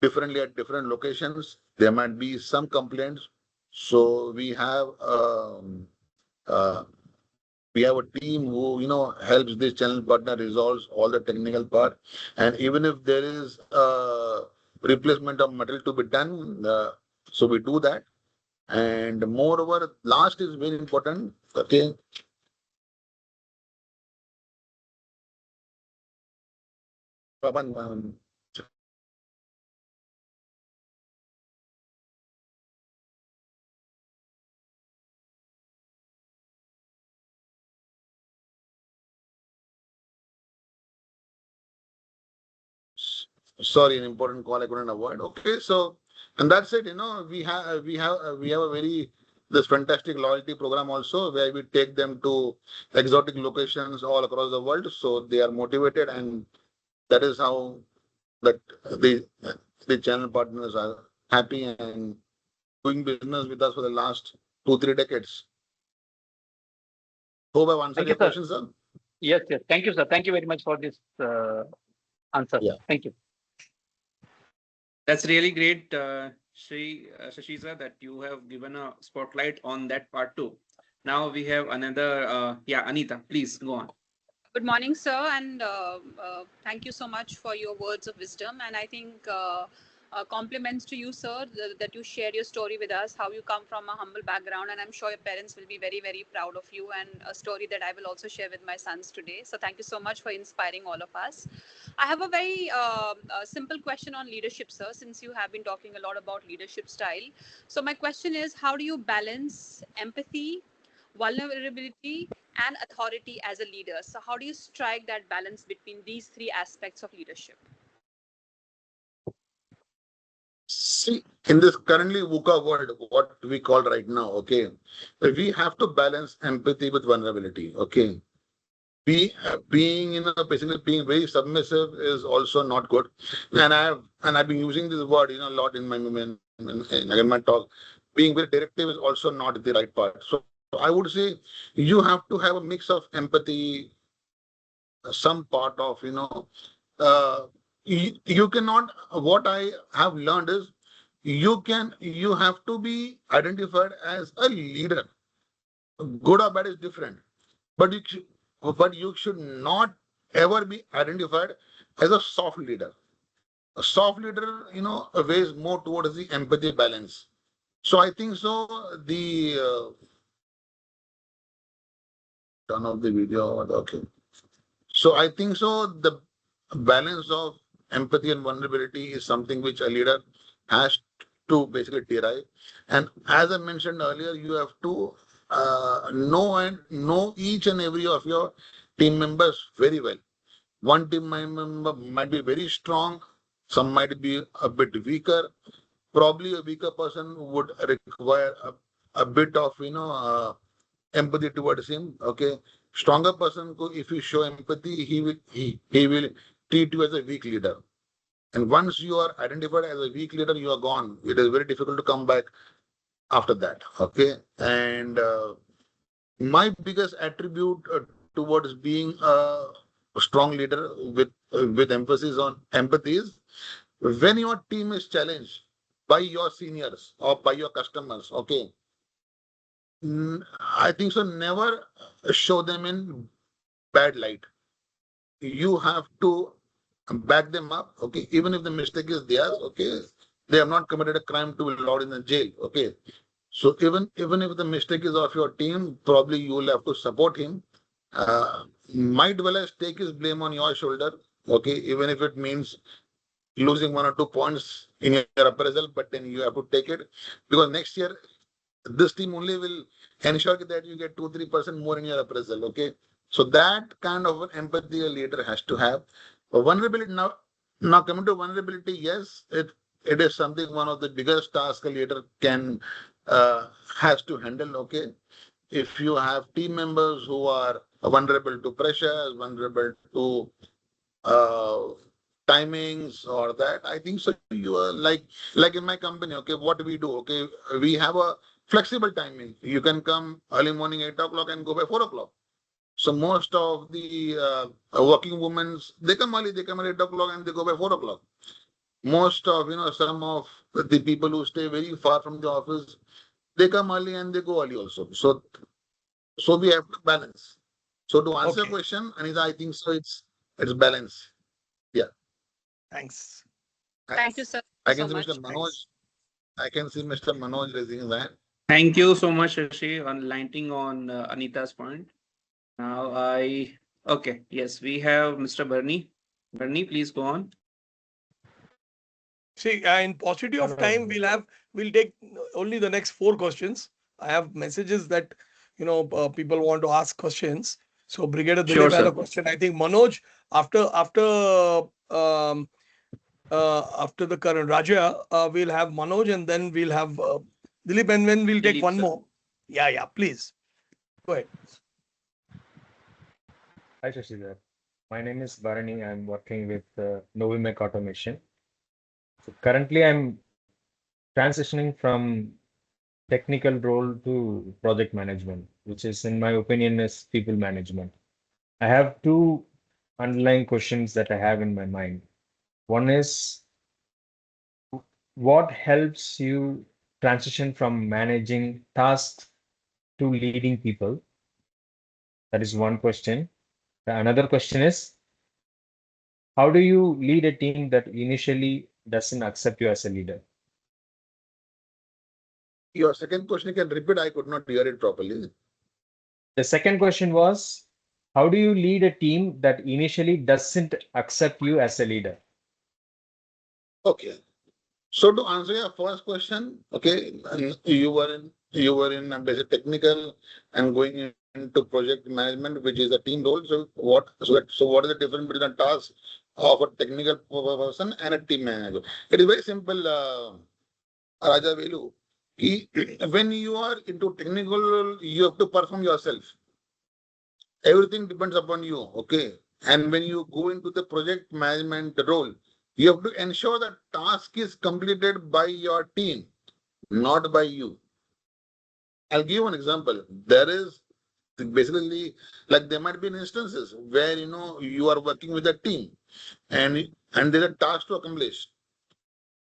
differently at different locations. There might be some complaints, so uh, we have a team who helps this channel partner resolves all the technical part, and even if there is replacement of material to be done, so we do that. And moreover, last is very important. Okay. Sorry, an important call I couldn't avoid. Okay, so and that's it. We have a very this fantastic loyalty program also where we take them to exotic locations all across the world. So they are motivated, and that is how that the channel partners are happy and doing business with us for the last 2-3 decades. Hope I've answered Thank your you, sir. question, sir. Yes, yes. Thank you, sir. Thank you very much for this answer. Yeah. Thank you. That's really great, Shashi sir, that you have given a spotlight on that part too. Now we have another, Anita, please go on. Good morning, sir, and thank you so much for your words of wisdom. And I think compliments to you, sir, that you shared your story with us, how you come from a humble background. And I'm sure your parents will be very, very proud of you, and a story that I will also share with my sons today. So thank you so much for inspiring all of us. I have a very simple question on leadership, sir, since you have been talking a lot about leadership style. So my question is, how do you balance empathy, vulnerability, and authority as a leader? So how do you strike that balance between these three aspects of leadership? See, in this currently VUCA world, what we call right now, okay, we have to balance empathy with vulnerability. Okay, basically being very submissive is also not good, and I've been using this word a lot in my talk. Being very directive is also not the right part. So I would say you have to have a mix of empathy, some part of you cannot. What I have learned is you have to be identified as a leader. Good or bad is different, but you should not ever be identified as a soft leader. A soft leader, weighs more towards the empathy balance. So I think so. The turn off the video. Okay. So I think so. The balance of empathy and vulnerability is something which a leader has to basically derive. And as I mentioned earlier, you have to know each and every of your team members very well. One team member might be very strong, some might be a bit weaker. Probably a weaker person would require a bit of empathy towards him. Okay, stronger person, if you show empathy, he will treat you as a weak leader. And once you are identified as a weak leader, you are gone. It is very difficult to come back after that. Okay, and my biggest attribute towards being a strong leader with emphasis on empathy is when your team is challenged by your seniors or by your customers. Okay, I think so. Never show them in bad light. You have to back them up. Okay, even if the mistake is theirs. Okay, they have not committed a crime to be allowed in the jail. Okay, so even if the mistake is of your team, probably you will have to support him. Might well as take his blame on your shoulder. Okay, even if it means losing 1 or 2 points in your appraisal, but then you have to take it because next year this team only will ensure that you get 2-3% more in your appraisal. Okay, so that kind of an empathy a leader has to have. Vulnerability now coming to vulnerability, yes, it is something one of the biggest tasks a leader can has to handle. Okay, if you have team members who are vulnerable to pressures, vulnerable to uh, timings or that, I think so. You are like in my company. Okay, what do we do? Okay, we have a flexible timing. You can come early morning 8 o'clock and go by 4 o'clock. So most of the working women, they come early. They come at 8 o'clock and they go by 4 o'clock. Most of some of the people who stay very far from the office, they come early and they go early also. So we have to balance. So to answer your question, Anita, I think so. It's balance. Yeah. Thanks. Thank you, sir. I So can see Mr. much. Manoj. I can see Mr. Manoj raising his hand. Thank you so much, Shashi, on lighting on Anita's point. Now okay, yes, we have Mr. Bernie. Bernie, please go on. See, in paucity of time, we'll take only the next 4 questions. I have messages that people want to ask questions. So Brigadier Sure, Dilip had a sir. question. I think Manoj, after um, after the current Raja, we'll have Manoj, and then we'll have Dilip, and then we'll take Dilip, one sir. more. Yeah, please go ahead. Hi, Shashi there. My name is Bharani. I'm working with Novimec Automation. So currently, I'm transitioning from technical role to project management, which is, in my opinion, is people management. I have two underlying questions that I have in my mind. One is, what helps you transition from managing tasks to leading people? That is one question. The another question is, how do you lead a team that initially doesn't accept you as a leader? Your second question, you can repeat. I could not hear it properly. The second question was, how do you lead a team that initially doesn't accept you as a leader? Okay. So to answer your first question, okay, you were in basic technical and going into project management, which is a team role. So what is the difference between a task of a technical person and a team manager? It is very simple, Raja Velu. When you are into technical, you have to perform yourself. Everything depends upon you, okay? And when you go into the project management role, you have to ensure that task is completed by your team, not by you. I'll give you an example. There is basically, like, there might be instances where you are working with a team and there's a task to accomplish.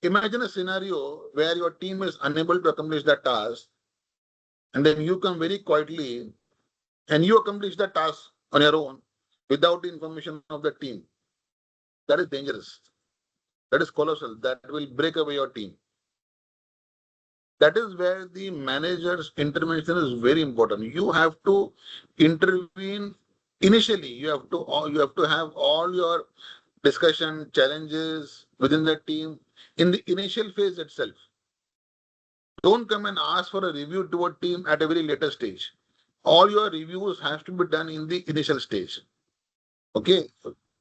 Imagine a scenario where your team is unable to accomplish that task, and then you come very quietly and you accomplish the task on your own without the information of the team. That is dangerous. That is colossal. That will break away your team. That is where the manager's intervention is very important. You have to intervene initially. You have to have all your discussion challenges within the team in the initial phase itself. Don't come and ask for a review to a team at a very later stage. All your reviews have to be done in the initial stage. Okay.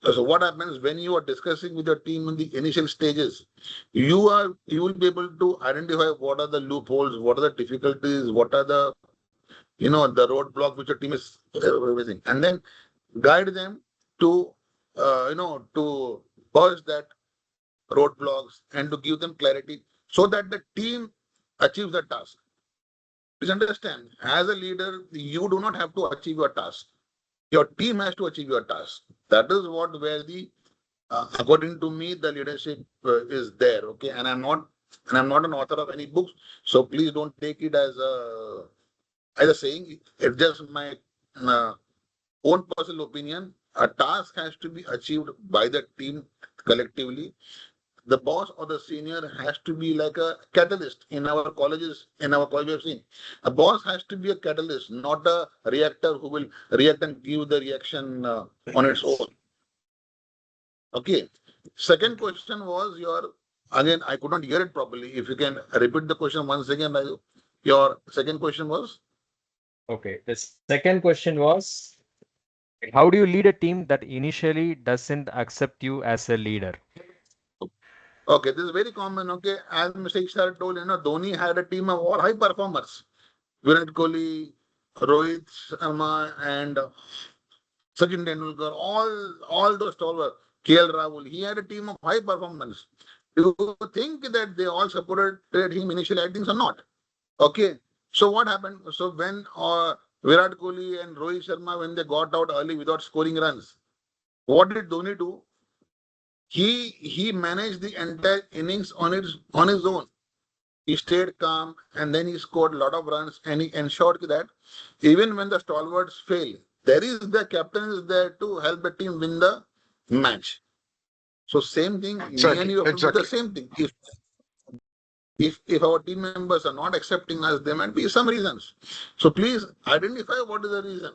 So what happens when you are discussing with your team in the initial stages? You will be able to identify what are the loopholes, what are the difficulties, what are the roadblocks which your team is facing, and then guide them to to purge that roadblocks and to give them clarity so that the team achieves the task. Please understand, as a leader, you do not have to achieve your task. Your team has to achieve your task. That is where the according to me, the leadership is there. Okay, and I'm not an author of any books, so please don't take it as a saying. It's just my uh, own personal opinion. A task has to be achieved by the team collectively. The boss or the senior has to be like a catalyst. In our colleges, we have seen a boss has to be a catalyst, not a reactor who will react and give the reaction on its own. Okay. Second question was again, I could not hear it properly. If you can repeat the question once again, your second question was? Okay, the second question was, how do you lead a team that initially doesn't accept you as a leader? Okay, this is very common. Okay, as Mr. Ishar told, Dhoni had a team of all high performers. Virat Kohli, Rohit Sharma, and Sachin Tendulkar, all those stalwarts, KL Rahul, he had a team of high performance. Do you think that they all supported him initially? I think so, not. Okay. So what happened? So when Virat Kohli and Rohit Sharma, when they got out early without scoring runs, what did Dhoni do? He managed the entire innings on his own. He stayed calm and then he scored a lot of runs and he ensured that even when the stalwarts fail, there is the captain is there to help the team win the match. So same thing, me and Exactly, you have to do the exactly. same thing. If our team members are not accepting us, there might be some reasons. So please identify what is the reason.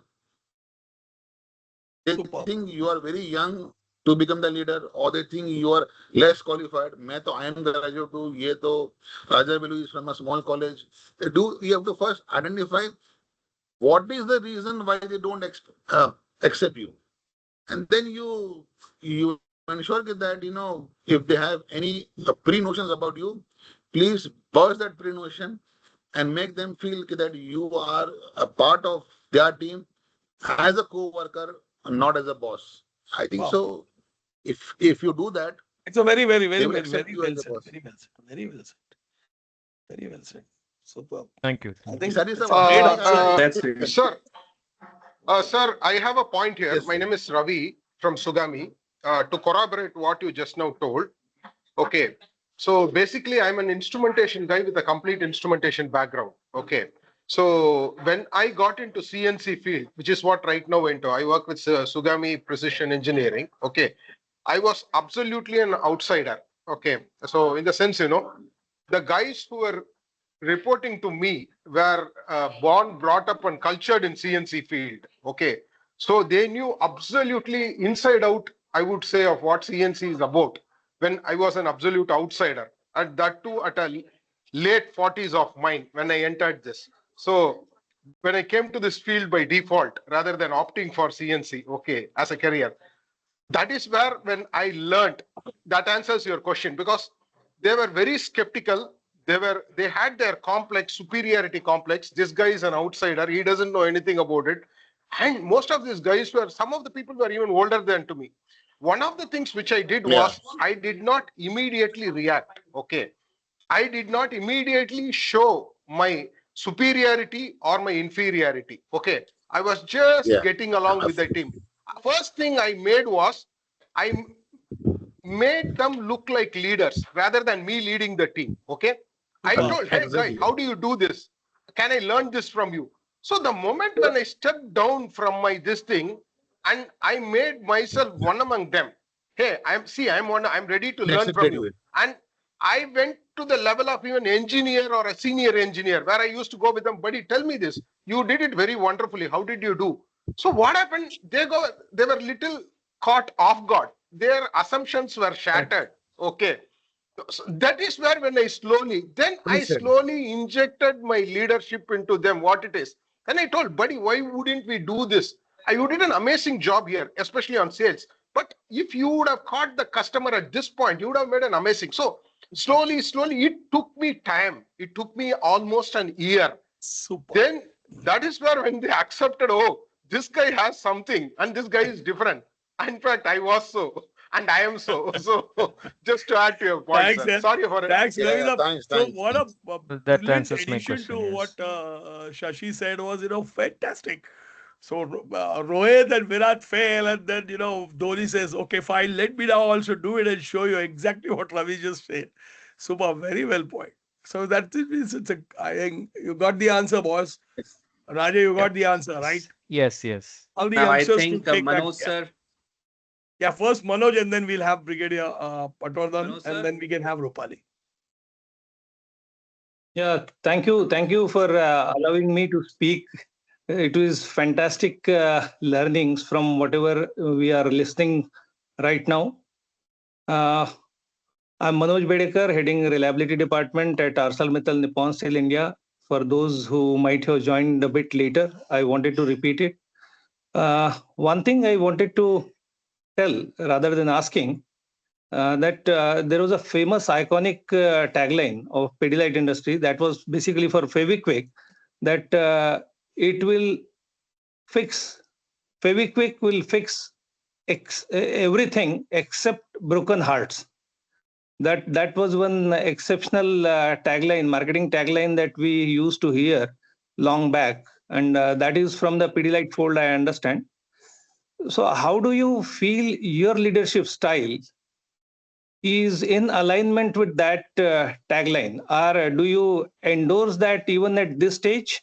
They Super. think you are very young to become the leader, or they think you are less qualified. I am graduate too. Ye to Raja Belu is from a small college. You have to first identify what is the reason why they don't accept you, and then you ensure that if they have any pre-notions about you, please burst that pre-notion and make them feel that you are a part of their team as a co-worker, not as a boss. I think Wow. so. If you do that, It's a very, very, very, they will very, accept very you well as a said. boss. Very well said. Very well said. Very well said. Superb. Thank you. I Thank think you. That is it's a a great I answer. That's it. Sir, sir, I have a point here. yes, My name is Ravi from Sugami. To corroborate what you just now told. Okay. So basically, I'm an instrumentation guy with a complete instrumentation background. Okay. So when I got into CNC field, which is what right now I work with Sugami Precision Engineering. Okay. I was absolutely an outsider. Okay. So in the sense, the guys who were reporting to me were born, brought up, and cultured in CNC field. Okay. So they knew absolutely inside out, I would say, of what CNC is about when I was an absolute outsider. And that too at a late 40s of mine when I entered this. So when I came to this field by default, rather than opting for CNC, okay, as a career, that is where when I learned, that answers your question, because they were very skeptical. They had their complex, superiority complex. This guy is an outsider, he doesn't know anything about it. And most of these guys some of the people were even older than to me. One of the things which I did yeah, was I did not immediately react. Okay. I did not immediately show my superiority or my inferiority. Okay. I was just yeah, getting along with the team. First thing I made was I made them look like leaders rather than me leading the team. Okay. I Super. told, hey guy, exactly. how do you do this? Can I learn this from you? So the moment when I stepped down from my this thing and I made myself one among them, hey, I'm ready to They learn from accepted you. you. And I went to the level of even engineer or a senior engineer where I used to go with them, buddy, tell me this. You did it very wonderfully. How did you do? So what happened? They were little caught off guard. Their assumptions were Correct. shattered. Okay. So that is where when Well I said. slowly injected my leadership into them, what it is. And I told, buddy, why wouldn't we do this? You did an amazing job here, especially on sales. But if you would have caught the customer at this point, you would have made an amazing. So slowly, it took me time. It took me almost an year. Super. Then that is where when they accepted, oh, this guy has something and this guy is different. In fact, I was so and I am so. So just to add to your point, Thanks, sir. sir. Sorry for it. Thanks, Yeah, Ravi. yeah. Thanks, So thanks, what a, thanks. That brilliant answers my addition to question. Yes. what Shashi said was, fantastic. So Rohit and Virat fail, and then Dhoni says, "Okay, fine. Let me now also do it and show you exactly what Ravi just said." Super, very well point. So that is, I think you got the answer, boss. Raja, you got the answer, right? Yes. Yes. All the Now I youngsters to think take that. Manoj Yeah, sir, yeah. First Manoj, and then we'll have Brigadier Patwardhan, Manoj and sir. then we can have Rupali. Yeah, thank you. Thank you for allowing me to speak. It is fantastic learnings from whatever we are listening right now. Uh, I'm Manoj Bedekar, heading Reliability Department at ArcelorMittal Nippon Steel India. For those who might have joined a bit later, I wanted to repeat it. One thing I wanted to tell rather than asking that there was a famous iconic tagline of Pidilite industry that was basically for Fevikwik, that it will fix, Fevikwik will fix everything except broken hearts. That was one exceptional tagline, marketing tagline that we used to hear long back, and that is from the Pidilite fold, I understand. So how do you feel your leadership style is in alignment with that tagline, or do you endorse that even at this stage?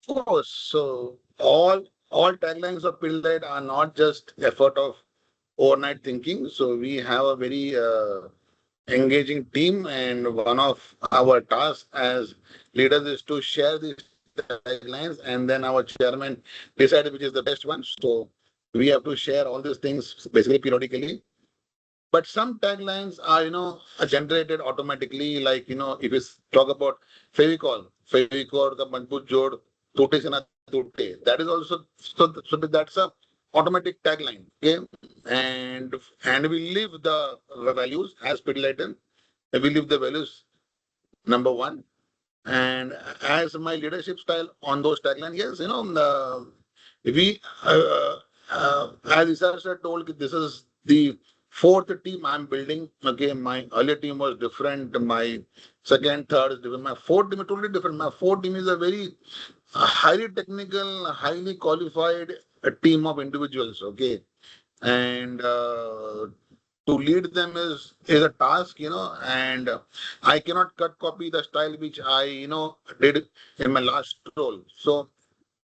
Of course. So all taglines of Pidilite are not just effort of overnight thinking. So we have a very engaging team, and one of our tasks as leaders is to share these taglines, and then our chairman decides which is the best one. So we have to share all these things basically periodically. But some taglines are, are generated automatically. Like, if you talk about Fevicol ka Majboot Jod, Tote se na Tote. That is also, so that's a automatic tagline. Okay. And we live the values as Pidilite. We live the values, number one. And as my leadership style on those taglines, yes, we, as Isar sir told, this is the fourth team I'm building. Okay, my earlier team was different. My second, third is different. My fourth team is totally different. My fourth team is a very highly technical, highly qualified team of individuals. Okay, and to lead them is a task, and I cannot cut copy the style which I did in my last role. So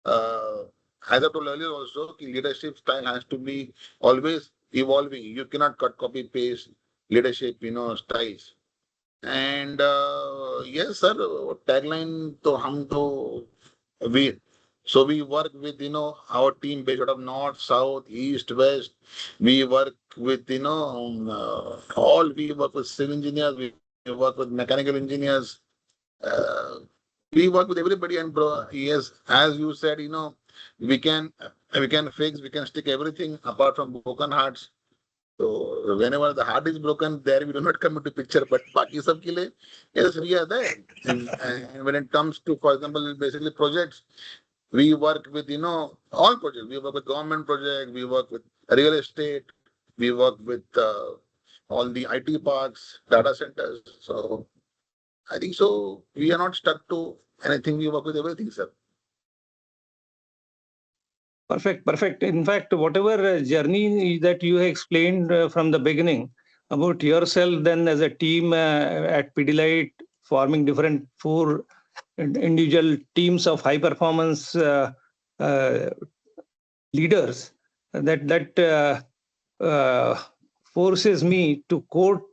uh, as I told earlier also, leadership style has to be always evolving. You cannot cut copy paste leadership styles. And yes sir, tagline to hum to we, so we work with our team based out of north, south, east, west. We work with all. We work with civil engineers, we work with mechanical engineers, uh, we work with everybody. And bro, yes, as you said, we can we can stick everything apart from broken hearts. So whenever the heart is broken, there we do not come into picture. But baki sab ke liye, yes, we are there. And when it comes to, for example, basically projects, we work with all projects. We work with government projects. We work with real estate. We work with all the IT parks, data centers. So I think so. We are not stuck to anything. We work with everything, sir. Perfect, perfect. In fact, whatever journey that you explained from the beginning about yourself, then as a team at Pidilite, forming different four individual teams of high performance uh, leaders, that forces me to quote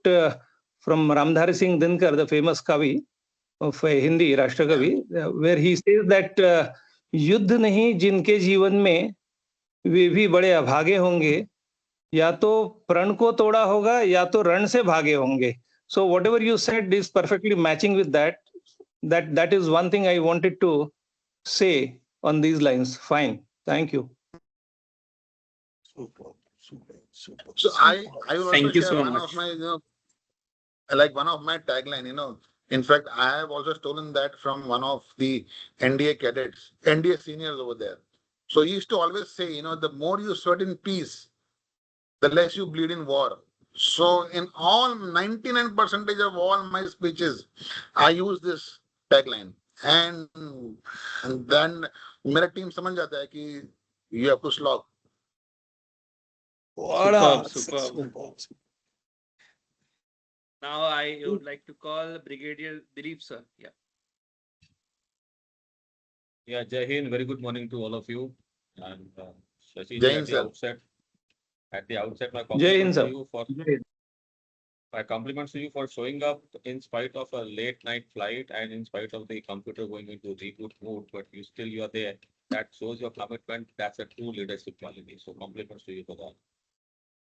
from Ramdhari Singh Dinkar, the famous Kavi of Hindi, Rashtrakavi, where he says that युद्ध नहीं जिनके जीवन में वे भी बड़े अभागे होंगे, या तो प्रण को तोड़ा होगा या तो रण से भागे होंगे. So whatever you said is perfectly matching with that. That is one thing I wanted to say on these lines. Fine, thank you. Super, super, super. So I will also Thank you share so one much. of my like one of my tagline. In fact, I have also stolen that from one of the NDA cadets, NDA seniors over there. So he used to always say, the more you sweat in peace, the less you bleed in war. So in all 99% of all my speeches, I use this tagline. And then मेरा team समझ जाता है कि you have to slog. Superb, superb. Now I would like to call Brigadier Dilip sir. Yeah. Yeah, Jai Hind, very good morning to all of you. And Shashi Jai ji, Hind, sir. at the outset, my Jai Hind, compliments to sir. you for showing up in spite of a late night flight and in spite of the computer going into reboot mode, but you are there. That shows your commitment. That's a true leadership quality. So compliments to you for that.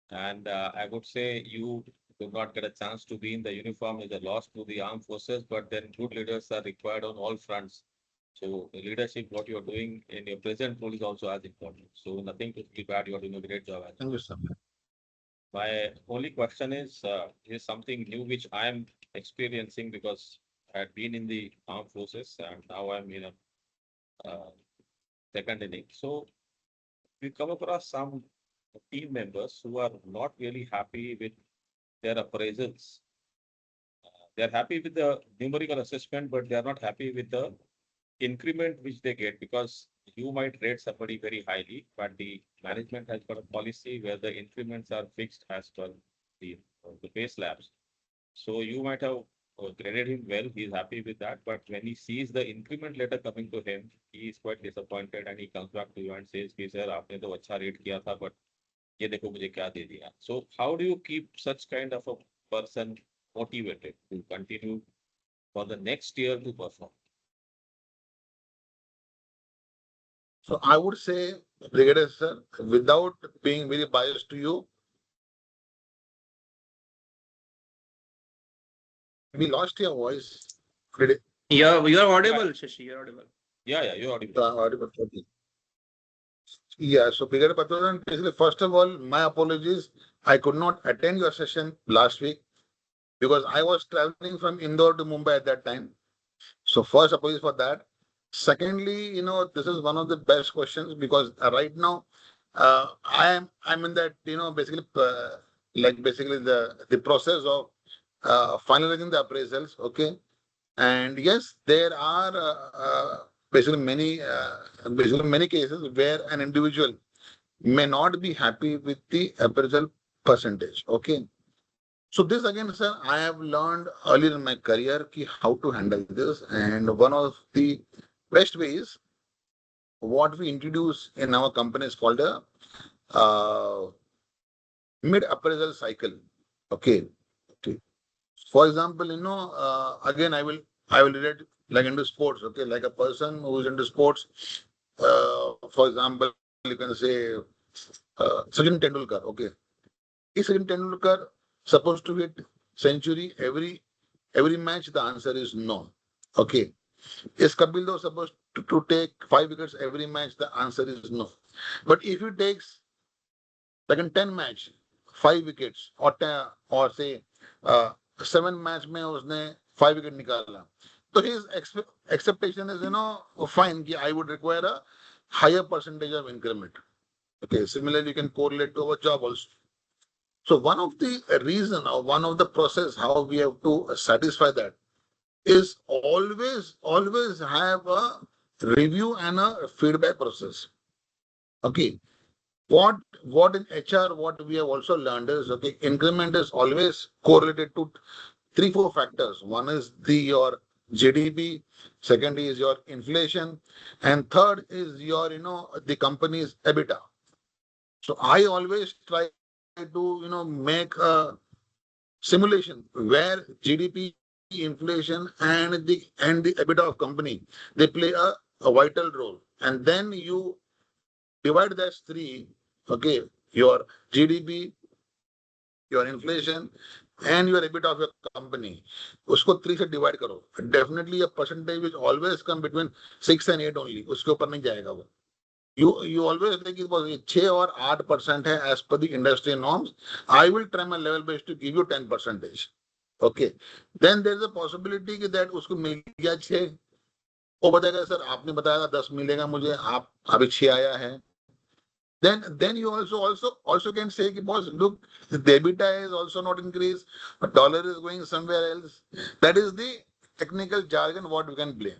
And I would say you do not get a chance to be in the uniform is a loss to the armed forces, but then good leaders are required on all fronts. So the leadership, what you're doing in your present role is also as important. So nothing to feel bad. You're doing a great job. Thank you, sir. My only question is something new which I'm experiencing because I had been in the armed forces and now I'm in a second inning. So we come across some team members who are not really happy with their appraisals. They're happy with the numerical assessment, but they're not happy with the increment which they get because you might rate somebody very highly, but the management has got a policy where the increments are fixed as per the pay slabs. So you might have graded him well. He's happy with that. But when he sees the increment letter coming to him, he is quite disappointed and he comes back to you and says, "Sir, आपने तो अच्छा rate किया था, but ये देखो मुझे क्या दे दिया. So how do you keep such kind of a person motivated to continue for the next year to perform? So I would say, Brigadier sir, without being very biased to you, we lost your voice. You're audible, Shashi. You're audible. Yeah, you're audible. Yeah, so Brigadier Patwaran, basically, first of all, my apologies. I could not attend your session last week because I was traveling from Indore to Mumbai at that time. So first, apologies for that. Secondly, this is one of the best questions because right now, I'm in that, basically, basically the process of finalizing the appraisals. Okay. And yes, there are basically many cases where an individual may not be happy with the appraisal percentage. Okay. So this again, sir, I have learned earlier in my career how to handle this. And one of the best ways, what we introduce in our company is called a mid appraisal cycle. Okay. Okay. For example, again, I will relate like into sports. Okay, like a person who is into sports. For example, you can say Sachin Tendulkar. Okay, is Sachin Tendulkar supposed to hit century every match? The answer is no. Okay, is Kapil Dev supposed to take 5 wickets every match? The answer is no. But if he takes like in 10 match, 5 wickets or say 7 match में उसने 5 wicket निकाला, so his expectation is fine कि I would require a higher percentage of increment. Okay, similarly you can correlate to our job also. So one of the reason or one of the process how we have to satisfy that is always have a review and a feedback process. Okay. What in HR, what we have also learned is, okay, increment is always correlated to 3-4 factors. One is your GDP, second is your inflation, and third is your, the company's EBITDA. So I always try to, make a simulation where GDP, inflation, and the EBITDA of company, they play a vital role. And then you divide that three, okay, your GDP, your inflation, and your EBITDA of your company. Usko 3 से divide करो. Definitely a percentage which always come between 6 and 8 only. उसके ऊपर नहीं जाएगा वो. You always think it was 6 or 8% है as per the industry norms. I will try my level best to give you 10%. Okay. Then there is a possibility that उसको मिल गया 6. वो बताएगा सर आपने बताया 10 मिलेगा मुझे, आप अभी 6 आया है. Then you also can say, boss, look, the EBITDA is also not increased, but dollar is going somewhere else. That is the technical jargon what we can blame.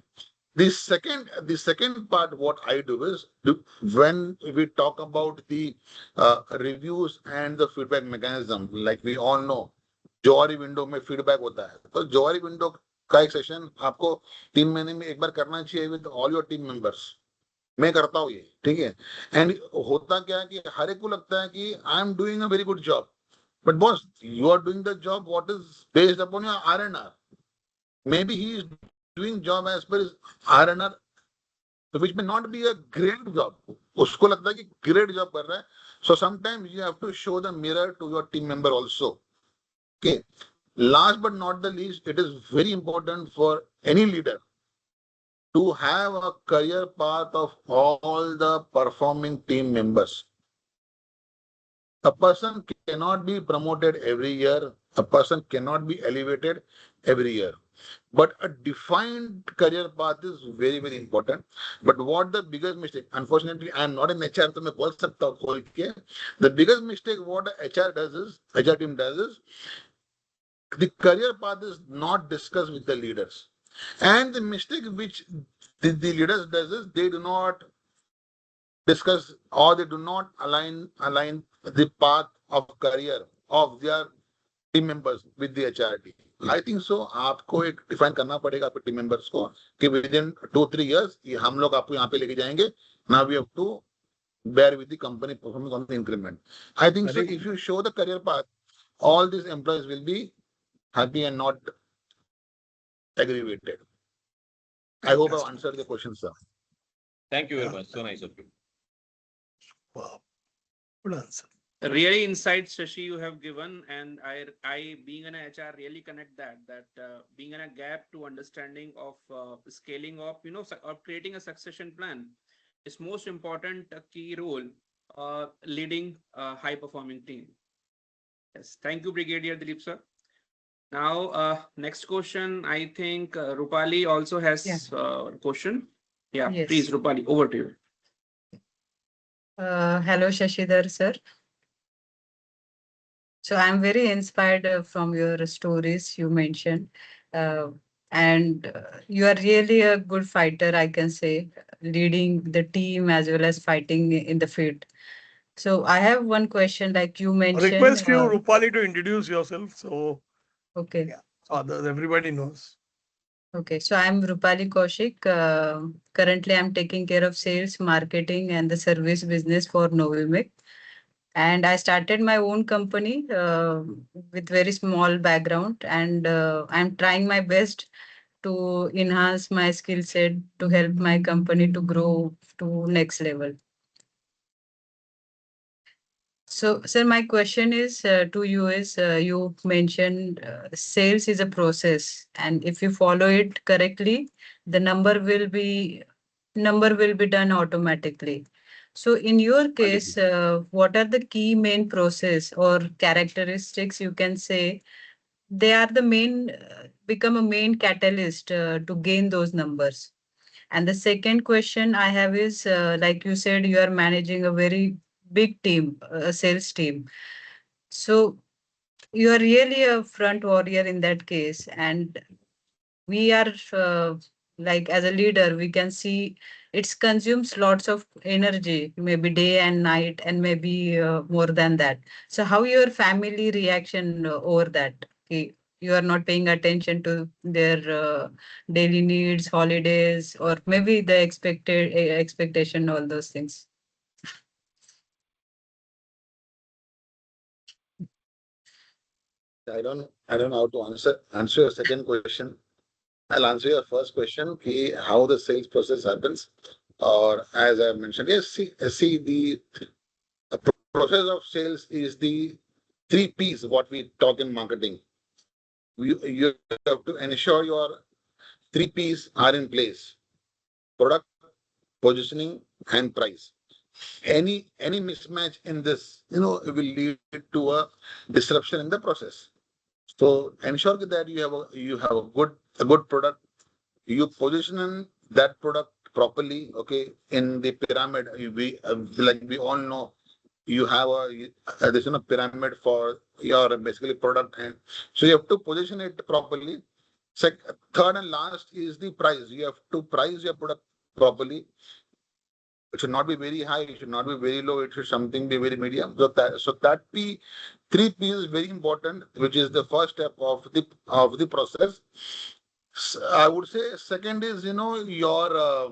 The second part what I do is when we talk about the reviews and the feedback mechanism, like we all know, Johari window में feedback होता है. तो जोहरी window का एक session आपको 3 महीने में एक बार करना चाहिए with all your team members. मैं करता हूँ ये, ठीक है. एंड होता क्या है कि हर एक को लगता है कि I am doing a very good job, but boss you are doing the job what is based upon your RNR. May be he is doing job as per RNR, which may not be a great job. उसको लगता है कि great job कर रहा है. So sometimes you have to show the mirror to your team member also. Okay. Last but not the least, it is very important for any leader to have a career path of all the performing team members. A person cannot be promoted every year. A person cannot be elevated every year. But a defined career path is very, very important. But what the biggest mistake, unfortunately, I am not an HR, so मैं बोल सकता हूँ खोल के. The biggest mistake what HR team does is, the career path is not discussed with the leaders. And the mistake which the leaders does is they do not discuss or they do not align the path of career of their team members with the HRD. I think so. आपको एक define करना पड़ेगा आपके team members को कि within 2-3 years ये हम लोग आपको यहाँ पे लेके जाएंगे. Now we have to bear with the company performance on the increment. I think so. If you show the career path, all these employees will be happy and not aggravated. I hope I've answered the question, sir. Thank you very much. So nice of you. Wow. Good answer. Really insights, Shashi, you have given, and I being an HR, really connect that being in a gap to understanding of scaling up, or creating a succession plan is most important key role leading a high performing team. Yes, thank you, Brigadier Dilip sir. Now, next question. I think Rupali also has a question. Yeah, Yes. please, Rupali, over to you. Hello, Shashidhar sir. So I'm very inspired from your stories you mentioned. Uh, and you are really a good fighter, I can say, leading the team as well as fighting in the field. So I have one question, like you mentioned. Request you, Rupali, to introduce yourself. So, Okay. yeah, so others, everybody knows. Okay, so I'm Rupali Kaushik. Currently, I'm taking care of sales, marketing, and the service business for Novimic. And I started my own company with very small background, and I'm trying my best to enhance my skill set to help my company to grow to next level. So, sir, my question is to you is you mentioned sales is a process, and if you follow it correctly, the number will be done automatically. So, in your case, what are the key main process or characteristics you can say they are the main become a main catalyst to gain those numbers? And the second question I have is, like you said, you are managing a very big team, a sales team. So you are really a front warrior in that case. And we are like as a leader, we can see it consumes lots of energy, maybe day and night, and maybe more than that. So how your family reaction over that? Okay, you are not paying attention to their daily needs, holidays, or maybe the expectation, all those things. I don't know how to answer your second question. I'll answer your first question, how the sales process happens. Or as I mentioned, yes, see the process of sales is the three P's what we talk in marketing. You have to ensure your three P's are in place: product, positioning, and price. Any mismatch in this, will lead to a disruption in the process. So ensure that you have a good product. You position that product properly. Okay, in the pyramid, like we all know, you have a pyramid for your basically product, and so you have to position it properly. Third and last is the price. You have to price your product properly. It should not be very high. It should not be very low. It should something be very medium. So that three P is very important, which is the first step of the process. I would say second is your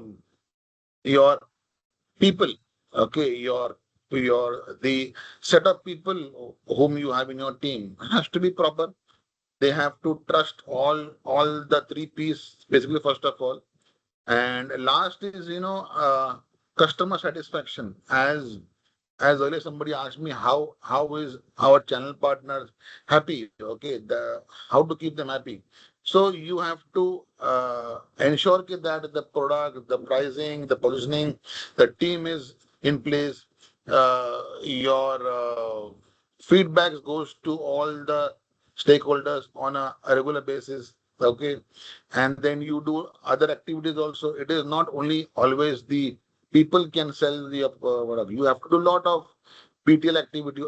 people. Okay, your the set of people whom you have in your team has to be proper. They have to trust all the three P's basically first of all. And last is customer satisfaction. As earlier somebody asked me how is our channel partners happy. Okay, how to keep them happy. So you have to ensure that the product, the pricing, the positioning, the team is in place. Your feedbacks goes to all the stakeholders on a regular basis. Okay, and then you do other activities also. It is not only always the people can sell the whatever. You have to do a lot of PTL activity.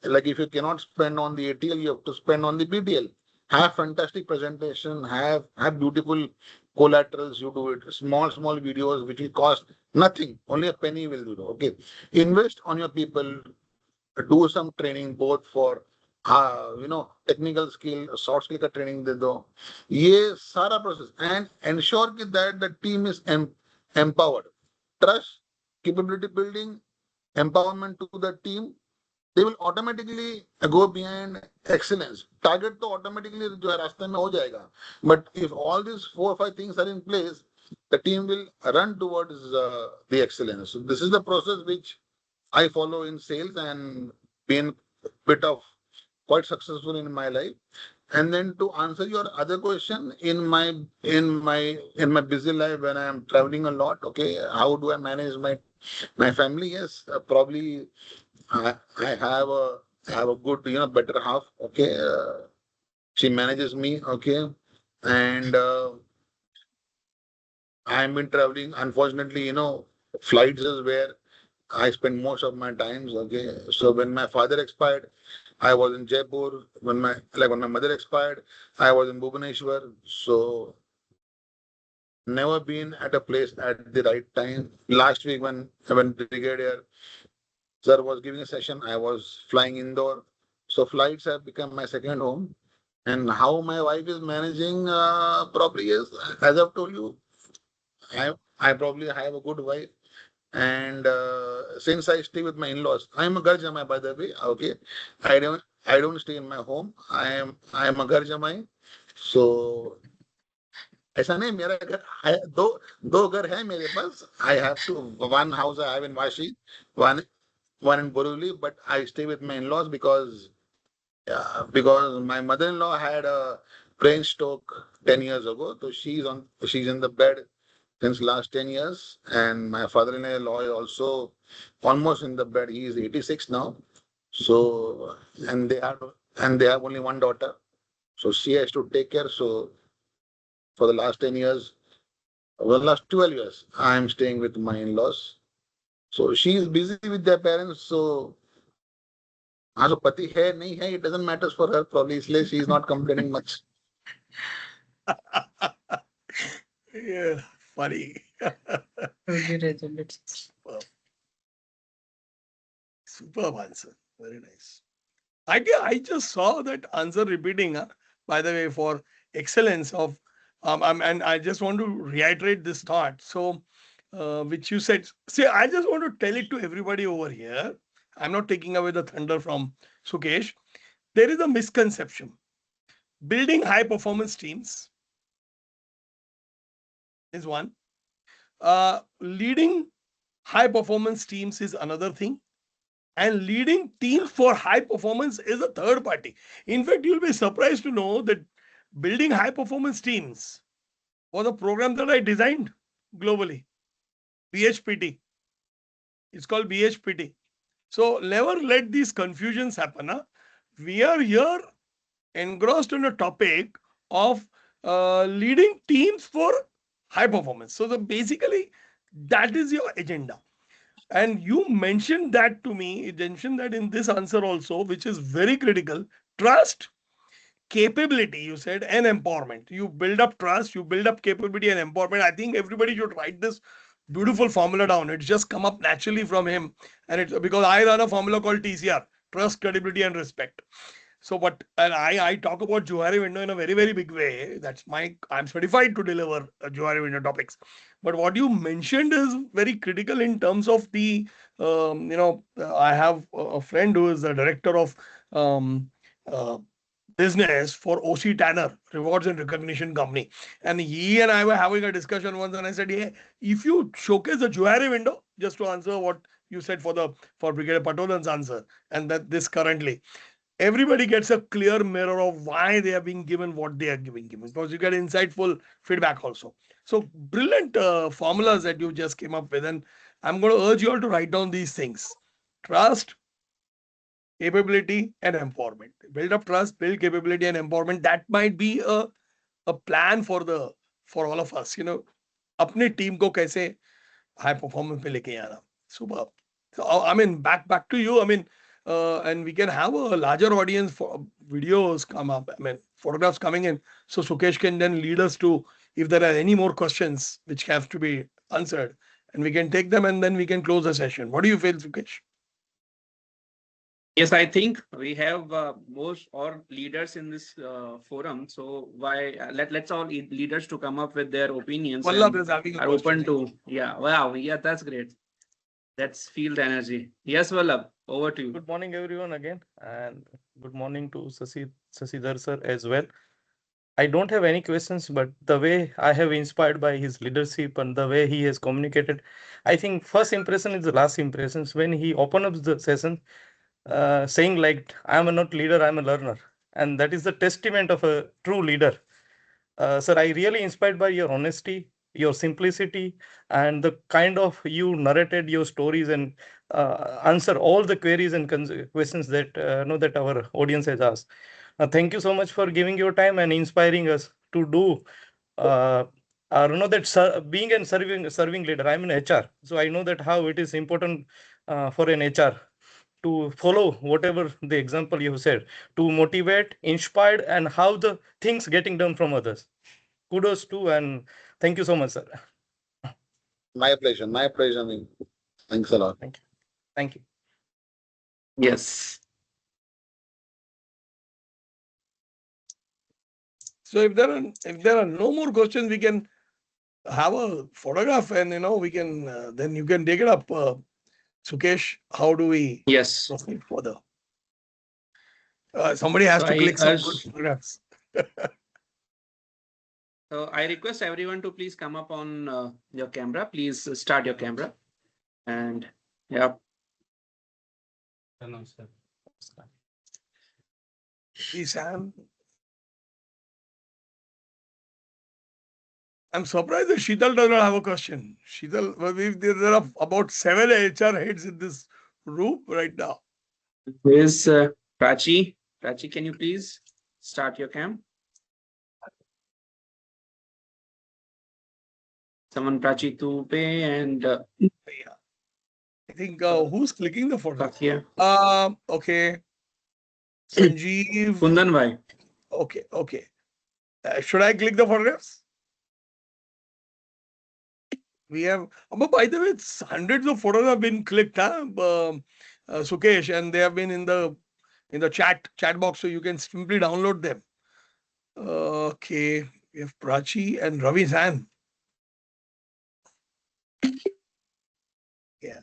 Like if you cannot spend on the ATL, you have to spend on the PTL. Have fantastic presentation. Have beautiful collaterals. You do it. Small videos which will cost nothing. Only a penny will do. Okay, invest on your people. Do some training both for technical skill, soft skill का training दे दो. ये सारा process and ensure that the team is empowered. Trust, capability building, empowerment to the team, they will automatically go behind excellence. Target to automatically जो है रास्ते में हो जाएगा. But if all these 4 or 5 things are in place, the team will run towards the excellence. So this is the process which I follow in sales and been bit of quite successful in my life. And then to answer your other question, in my busy life when I am traveling a lot, okay, how do I manage my family? Yes, probably I have a good, better half. Okay, she manages me. Okay, and I've been traveling. Unfortunately, flights is where I spend most of my times. Okay, so when my father expired, I was in Jaipur. When my mother expired, I was in Bhubaneswar. So never been at a place at the right time. Last week when Brigadier Sir was giving a session, I was flying indoor. So flights have become my second home. And how my wife is managing, probably is, as I've told you, I probably have a good wife. And since I stay with my in-laws, I'm a Garjamai, by the way. Okay, I don't stay in my home. I am a Garjamai. So ऐसा नहीं मेरा घर दो घर है मेरे पास. I have to one house I have in Vashi, one in Borivali, but I stay with my in-laws because my mother-in-law had a brain stroke 10 years ago. So she's in the bed since last 10 years. And my father-in-law is also almost in the bed. He is 86 now. So, and they have only one daughter. So she has to take care. So for the last 10 years, well, last 12 years, I am staying with my in-laws. So she is busy with their parents. So हाँ तो पति है नहीं है, it doesn't matter for her, probably इसलिए she is not complaining much. Yeah, funny. Truly resolute. Superb answer. Very nice. I just saw that answer repeating, by the way, for excellence of, and I just want to reiterate this thought. So, which you said, see, I just want to tell it to everybody over here. I'm not taking away the thunder from Sukesh. There is a misconception. Building high performance teams is one. Leading high performance teams is another thing. And leading teams for high performance is a third party. In fact, you'll be surprised to know that building high performance teams was a program that I designed globally. BHPT. It's called BHPT. So never let these confusions happen. Huh? We are here engrossed in a topic of leading teams for high performance. So basically, that is your agenda. And you mentioned that to me, you mentioned that in this answer also, which is very critical. Trust, capability, you said, and empowerment. You build up trust, you build up capability and empowerment. I think everybody should write this beautiful formula down. It's just come up naturally from him. And it's because I run a formula called TCR, trust, credibility, and respect. So, and I talk about Johari window in a very, very big way. I'm certified to deliver Johari window topics. But what you mentioned is very critical in terms of I have a friend who is the director of uh, business for OC Tanner, Rewards and Recognition Company. And he and I were having a discussion once, and I said, hey, if you showcase the Johari window, just to answer what you said for Brigadier Patolan's answer, and that this currently, everybody gets a clear mirror of why they are being given what they are given, because you get insightful feedback also. So brilliant formulas that you just came up with. And I'm going to urge you all to write down these things. Trust, capability, and empowerment. Build up trust, build capability and empowerment. That might be a plan for all of us. अपने team को कैसे high performance पे लेके आना. Superb. So I mean, back to you. I mean, and we can have a larger audience for videos come up. I mean, photographs coming in. So Sukesh can then lead us to if there are any more questions which have to be answered, and we can take them and then we can close the session. What do you feel, Sukesh? Yes, I think we have most or leaders in this forum. So let's all leaders to come up with their opinions. Vallabh is having a are question. open to, yeah. Wow, yeah, that's great. Let's feel the energy. Yes, Vallabh, over to you. Good morning, everyone, again, and good morning to Sasidhar sir as well. I don't have any questions, but the way I have inspired by his leadership and the way he has communicated, I think first impression is the last impressions. When he opened up the session, saying like, "I am not leader, I am a learner," and that is the testament of a true leader. Sir, I really inspired by your honesty, your simplicity, and the kind of you narrated your stories and answer all the queries and questions that know that our audience has asked. Thank you so much for giving your time and inspiring us to do. Know that being and serving leader. I'm an HR, so I know that how it is important for an HR to follow whatever the example you have said, to motivate, inspired, and how the things getting done from others. Kudos to and thank you so much, sir. My pleasure. My pleasure. Thanks a lot. Thank you. Thank you. Yes. So if there are no more questions, we can have a photograph, and we can then you can take it up. Sukesh, how do we proceed further? Somebody has to click some good photographs. So I request everyone to please come up on your camera. Please start your camera. And yeah. Sam. I'm surprised that Sheetal does not have a question. Sheetal, there are about 7 HR heads in this room right now. Where's Prachi? Prachi, can you please start your cam? Someone Prachi Tupe and yeah. I think who's clicking the photo? Here. Okay. Sanjeev. Kundan bhai. Okay. Should I click the photographs? We have, by the way, hundreds of photos have been clicked, Sukesh, and they have been in the chat box, so you can simply download them. Okay, we have Prachi and Ravi San. Yeah.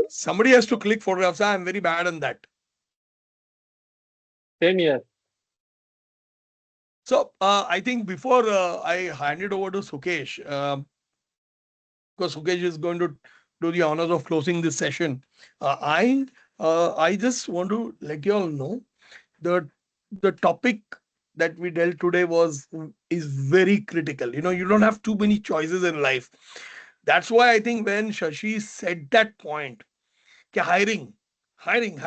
Somebody has to click photographs. I'm very bad on that. Same here. So I think before I hand it over to Sukesh, because Sukesh is going to do the honors of closing this session, I just want to let you all know that the topic that we dealt today is very critical. You don't have too many choices in life. That's why I think when Shashi said that point, hiring, I mean,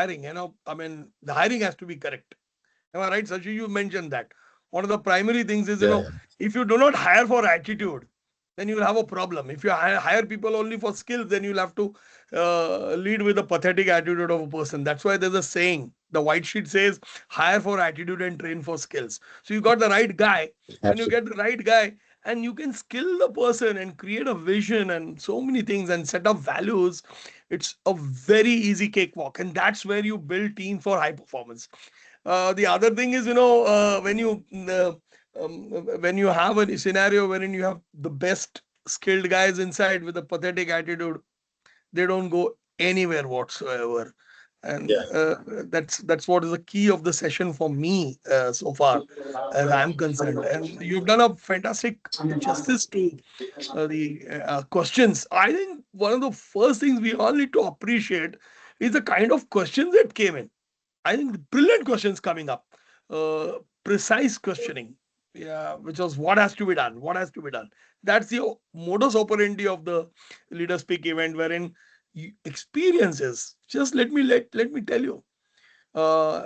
the hiring has to be correct. Am I right, Shashi? You mentioned that. One of the primary things is, if you do not hire for attitude, then you will have a problem. If you hire people only for skills, then you'll have to lead with a pathetic attitude of a person. That's why there's a saying. The white sheet says, hire for attitude and train for skills. So you got the right guy. When you get the right guy, and you can skill the person and create a vision and so many things and set up values, it's a very easy cakewalk. And that's where you build team for high performance. The other thing is, when you have a scenario wherein you have the best skilled guys inside with a pathetic attitude, they don't go anywhere whatsoever. And that's what is the key of the session for me so far, as I'm concerned. And you've done a fantastic justice to the questions. I think one of the first things we all need to appreciate is the kind of questions that came in. I think brilliant questions coming up, precise questioning, which was what has to be done, what has to be done. That's the modus operandi of the LeaderSpeak event, wherein experiences. Just let me tell you,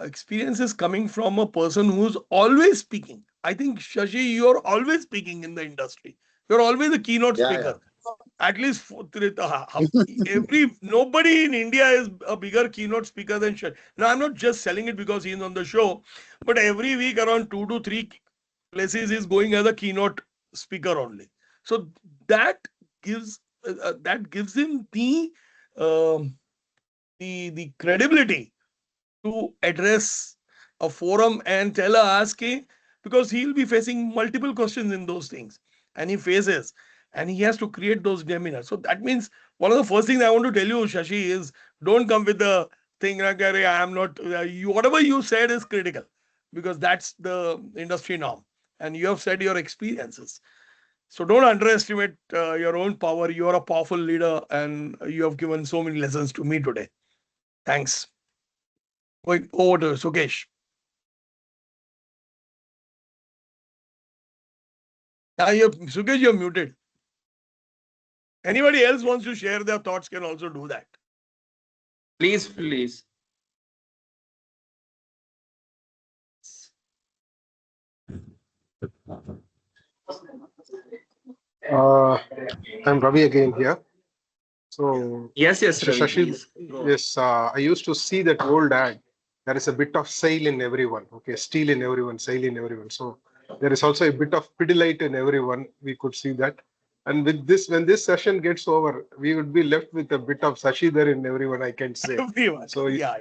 experiences coming from a person who's always speaking. I think Shashi, you're always speaking in the industry. You're always a keynote speaker. At least nobody in India is a bigger keynote speaker than Shashi. Now, I'm not just selling it because he's on the show, but every week around 2 to 3 places he's going as a keynote speaker only. So that gives him the credibility to address a forum and tell us, because he'll be facing multiple questions in those things, and he faces. and he has to create those demeanor. So that means one of the first things I want to tell you, Shashi, is don't come with the thing like, "Arey, I am not," you, whatever you said is critical, because that's the industry norm. And you have said your experiences. So don't underestimate your own power. You are a powerful leader, and you have given so many lessons to me today. Thanks. Going over to Sukesh. Sukesh, you're muted. Anybody else wants to share their thoughts can also do that. Please, please. I'm Ravi again here. So, Yes, Mr. Ravi, Shashi, please. yes, I used to see that old ad. There is a bit of sail in everyone. Okay, steel in everyone, sail in everyone. So there is also a bit of Pidilite in everyone. We could see that. And with this, when this session gets over, we would be left with a bit of Shashidhar in everyone, I can say. Everyone. So Yeah.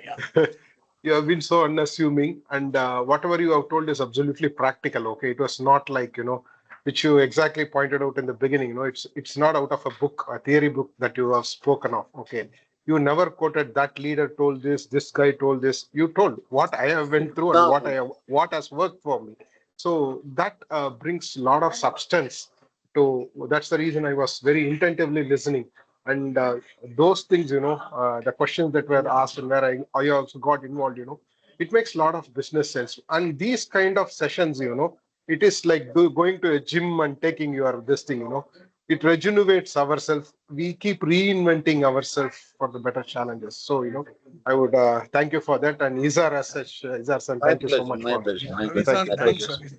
you have been so unassuming, and whatever you have told is absolutely practical. Okay, it was not like, which you exactly pointed out in the beginning. It's not out of a book, a theory book that you have spoken of. Okay, you never quoted that leader told this guy told this. You told what I have went through and what has worked for me. So that brings a lot of substance to. That's the reason I was very intentively listening. And those things, the questions that were asked and where I also got involved, it makes a lot of business sense. And these kind of sessions, it is like going to a gym and taking your this thing, it rejuvenates ourselves. We keep reinventing ourselves for the better challenges. So, I would thank you for that. And Izar as such, Izar son, thank you so much My for pleasure. My Ravi pleasure. san, thank you. thanks,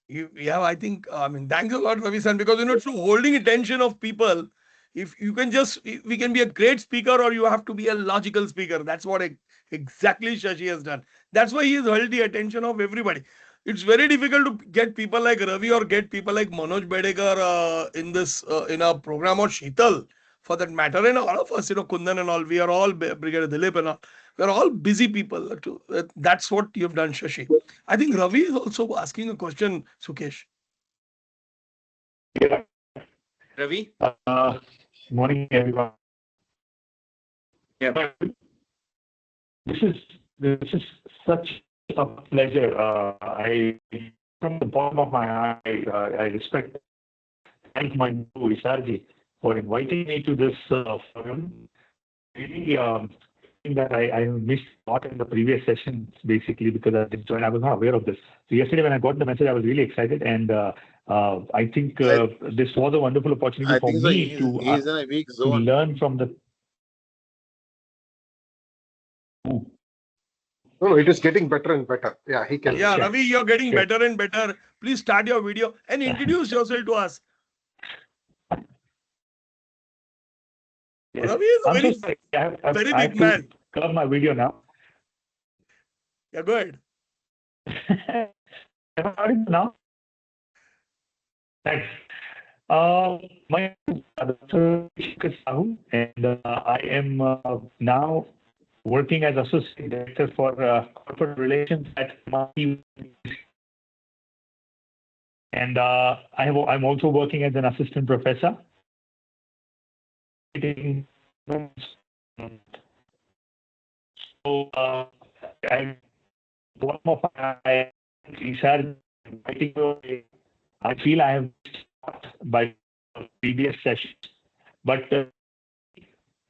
Ravi. I think, thanks a lot, Ravi san, because it's holding attention of people. If you can we can be a great speaker, or you have to be a logical speaker. That's what exactly Shashi has done. That's why he has held the attention of everybody. It's very difficult to get people like Ravi or get people like Manoj Bedekar in a program, or Sheetal for that matter. And all of us, Kundan and all, we are all Brigadier Dilip and all. We're all busy people. That's what you've done, Shashi. I think Ravi is also asking a question, Sukesh. Yeah. Ravi? Morning, everyone. Yeah. This is such a pleasure. I, from the bottom of my heart, I respect, thank my guru Isarji for inviting me to this forum. Really, that I missed a lot in the previous sessions, basically, because I didn't join. I was not aware of this. So yesterday, when I got the message, I was really excited, and I think this was a wonderful opportunity for me to He's in a weak zone. learn from the. No, it is getting better and better. Yeah, he can. Yeah, Ravi, you're getting Sure. better and better. Please start your video and introduce yourself to us. Yes. Ravi is a I'm very, so sorry. I very have big to man. curb my video now. Yeah, go ahead. Am I audible now? Thanks. My name is Dr. SUKESH, and I am now working as Associate Director for Corporate Relations at MIT. And I'm also working as an Assistant Professor. So I one of my research I feel I have by previous sessions, but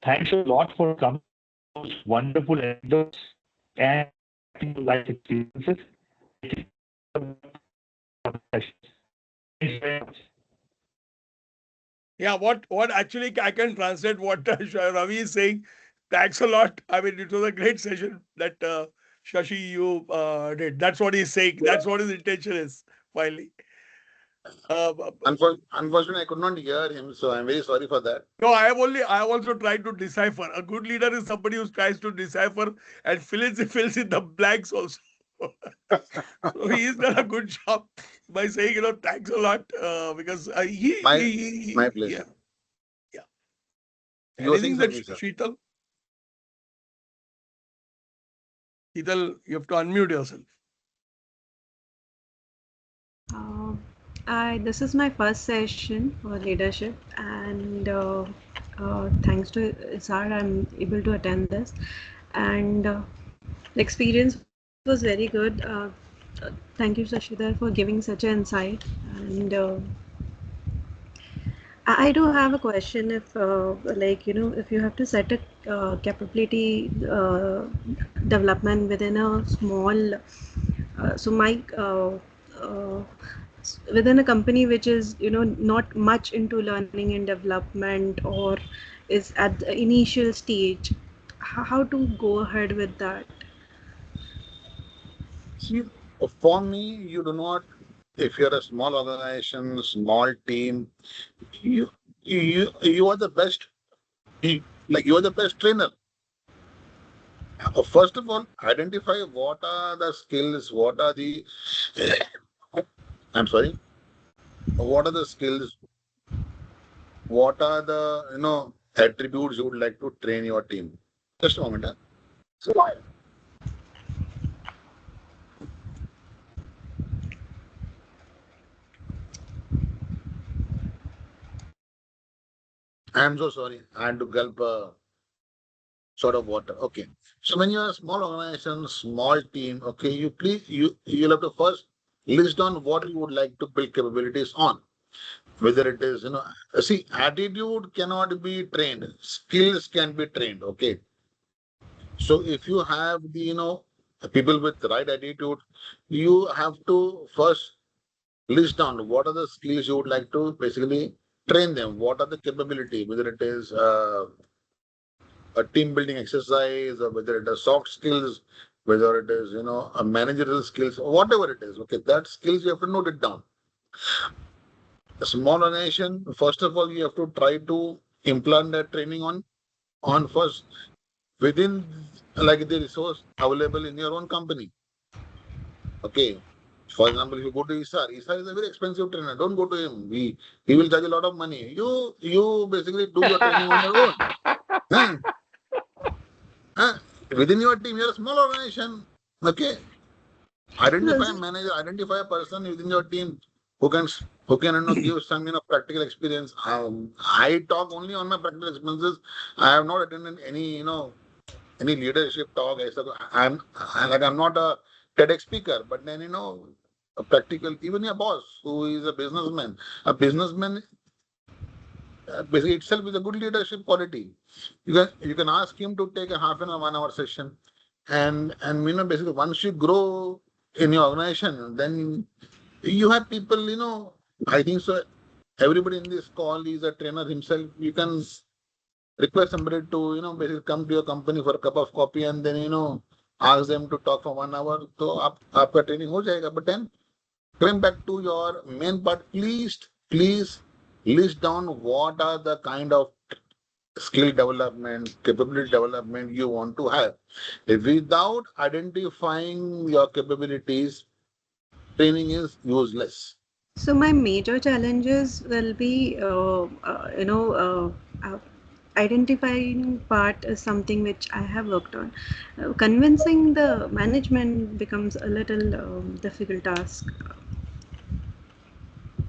thanks a lot for coming to those wonderful anecdotes and life experiences. Yeah, what actually I can translate what Ravi is saying. Thanks a lot. I mean, it was a great session that Shashi you did. That's what he's saying. That's what his intention is. Finally. Unfortunately, I could not hear him, so I'm very sorry for that. No, I have also tried to decipher. A good leader is somebody who tries to decipher and fills in the blanks also. So he's done a good job by saying, thanks a lot, because My pleasure. Yeah. You were saying Anything that something, sir. Sheetal, you have to unmute yourself. This is my first session for leadership, and thanks to Isar, I'm able to attend this. And the experience was very good. Thank you, Shashidhar, for giving such an insight. And I do have a question. If, like, if you have to set a capability development within a small, so my within a company which is not much into learning and development, or is at the initial stage, how to go ahead with that? See, for me, you do not, if you're a small organization, small team, you are the best, you are the best trainer. First of all, identify what are the skills, what are the, I'm sorry, what are the skills, what are the, attributes you would like to train your team. Just a moment. Huh? So, I'm so sorry. I had to gulp a sort of water. Okay. So when you're a small organization, small team, okay, you'll have to first list down what you would like to build capabilities on. Whether it is, see, attitude cannot be trained, skills can be trained. Okay. So if you have the, people with the right attitude, you have to first list down what are the skills you would like to basically train them. What are the capability, whether it is a team building exercise, or whether it is soft skills, whether it is, a managerial skills, or whatever it is. Okay, that skills you have to note it down. A small organization, first of all, you have to try to implant that training on first within like the resource available in your own company. Okay. For example, if you go to Isar is a very expensive trainer. Don't go to him. He will charge a lot of money. You basically do your training on your own. Huh? Huh? Within your team, you're a small organization. Okay. Identify a manager, identify a person within your team who can give some practical experience. I talk only on my practical experiences. I have not attended any any leadership talk. I'm not a TEDx speaker, but then a practical, even a boss who is a businessman. A businessman basically itself is a good leadership quality. You can ask him to take a half an hour, 1 hour session, and basically once you grow in your organization, then you have people. I think so. Everybody in this call is a trainer himself. You can request somebody to basically come to your company for a cup of coffee, and then ask them to talk for 1 hour. So आपका training हो जाएगा. But then coming back to your main part, please list down what are the kind of skill development, capability development you want to have. Without identifying your capabilities, training is useless. So my major challenges will be, identifying part is something which I have worked on. Convincing the management becomes a little difficult task.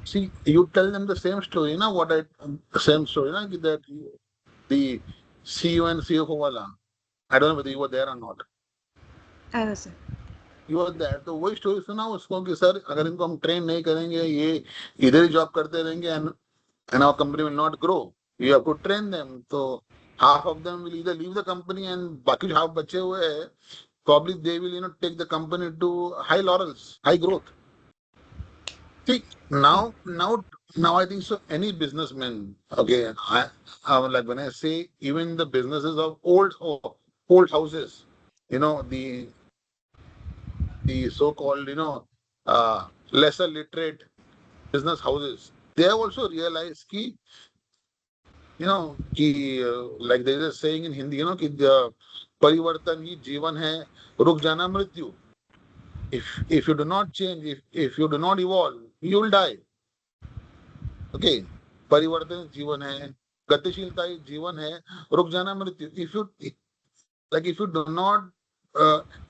See, you tell them the same story, same story, that the CEO and CFO wala. I don't know whether you were there or not. I was. You were there. तो वही story सुना उसको कि sir अगर इनको हम train नहीं करेंगे ये इधर ही जॉब करते रहेंगे and our company will not grow. You have to train them. So half of them will either leave the company and बाकी जो half बचे हुए हैं probably they will take the company to high laurels, high growth. See, now I think so. Any businessman, okay, like when I say even the businesses of old houses, the so-called lesser literate business houses, they have also realized like there is a saying in Hindi, कि परिवर्तन ही जीवन है, रुक जाना मृत्यु. If you do not change, if you do not evolve, you will die. Okay, परिवर्तन जीवन है, गतिशीलता ही जीवन है, रुक जाना मृत्यु. If you do not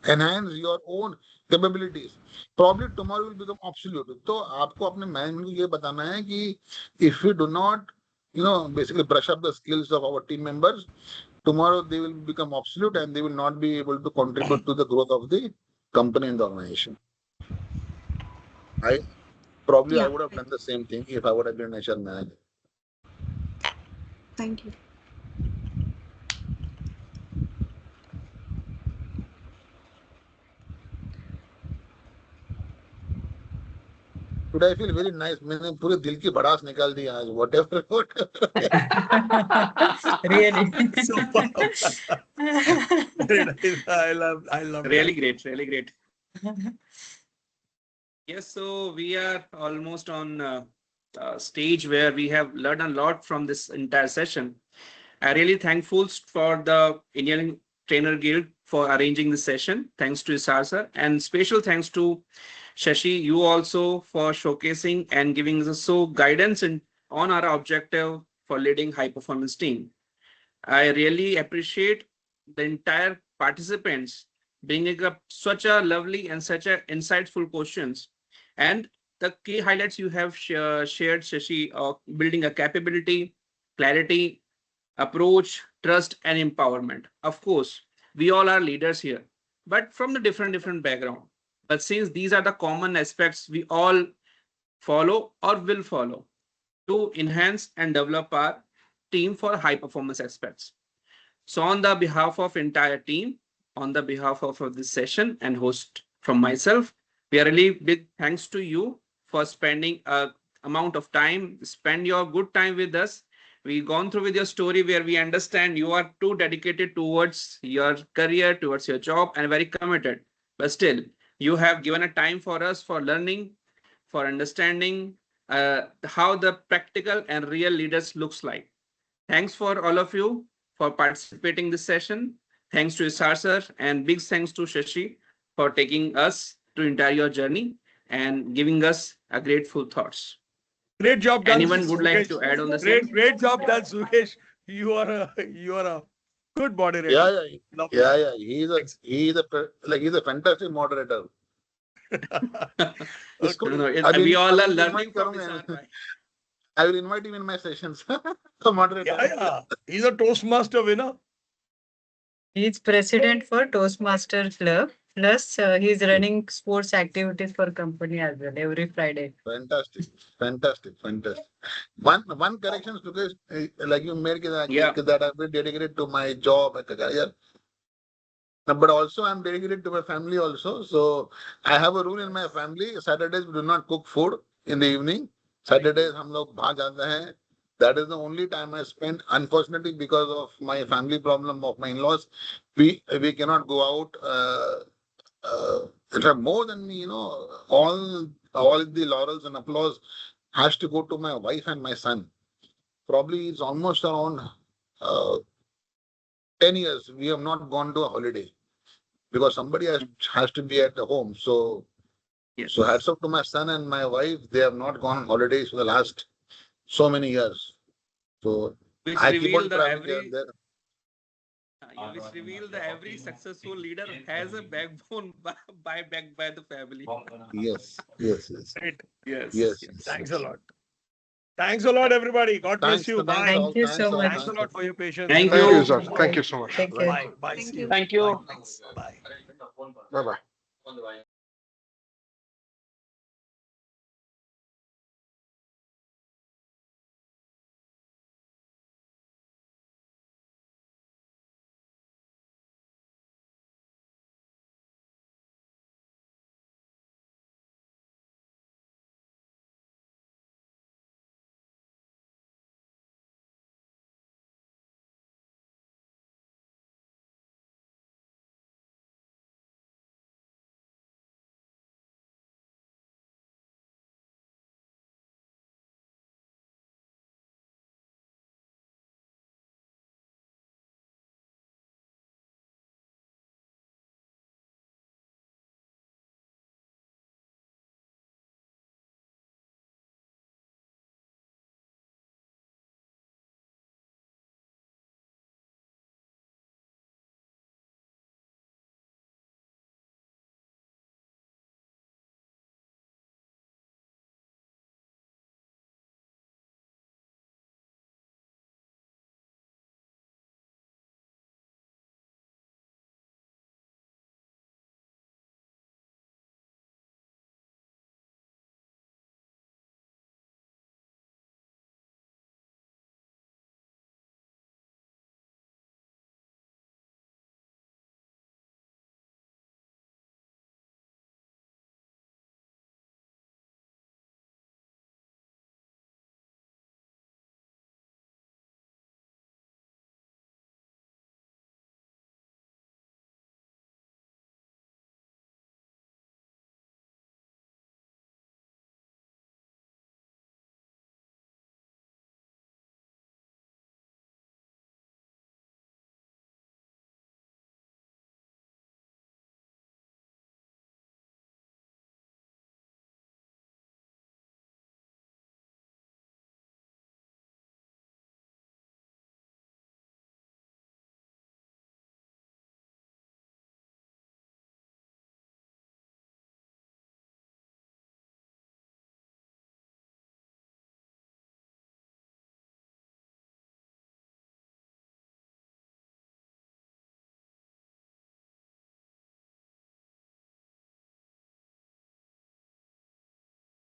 enhance your own capabilities, probably tomorrow will become obsolete. तो आपको अपने management को ये बताना है कि if we do not, basically brush up the skills of our team members, tomorrow they will become obsolete and they will not be able to contribute to the growth of the company and the organization. I would have done the same thing if I would have been an HR manager. Thank you. Today I feel very nice. मैंने पूरे दिल की भड़ास निकाल दी आज. Whatever. Really. Super. Very nice. I love Really great, really great. Yes, so we are almost on a stage where we have learned a lot from this entire session. I'm really thankful for the Indian Trainer Guild for arranging this session. Thanks to Isar sir, and special thanks to Shashi, you also for showcasing and giving us so guidance on our objective for leading high performance team. I really appreciate the entire participants bringing up such a lovely and such a insightful questions, and the key highlights you have shared, Shashi, of building a capability, clarity, approach, trust, and empowerment. Of course, we all are leaders here, but from the different background. But since these are the common aspects we all follow or will follow to enhance and develop our team for high performance aspects. So on the behalf of entire team, on the behalf of this session and host from myself, we are really big thanks to you for spending a amount of time, spend your good time with us. We've gone through with your story where we understand you are too dedicated towards your career, towards your job, and very committed. But still, you have given a time for us for learning, for understanding how the practical and real leaders looks like. Thanks for all of you for participating in this session. Thanks to Isar sir, and big thanks to Shashi for taking us to entire your journey and giving us a grateful thoughts. Great job done. Anyone would like to add on the same? Great job done, Sukesh. You are a good moderator. Yeah. He's a fantastic moderator. We all are learning from Isar. I will invite him in my sessions. The moderator. Yeah. He's a Toastmaster winner. He's president for Toastmaster Club. Plus, he's running sports activities for company as well every Friday. Fantastic. One correction, Sukesh, like you made that I've been dedicated to my job at the career. But also I'm dedicated to my family also. So I have a rule in my family. Saturdays we do not cook food in the evening. Saturdays हम लोग बाहर जाते हैं. That is the only time I spend. Unfortunately, because of my family problem of my in-laws, we cannot go out. In fact, more than me, all the laurels and applause has to go to my wife and my son. Probably it's almost around 10 years we have not gone to a holiday because somebody has to be at the home. So, So hats off to my son and my wife. They have not gone on holidays for the last so many years. So Which I keep on reveal the traveling here and there. which reveal that every successful leader has a backbone backed by the family. Yes. Right. Yes. Thanks a lot. Thanks a lot, everybody. God bless you. Bye. Thank you so much. Thanks a lot for your patience. Thank Thank you. you, sir. Thank you so much. Take care. Bye. Bye. Thank See you. Thank you. Bye. Bye bye.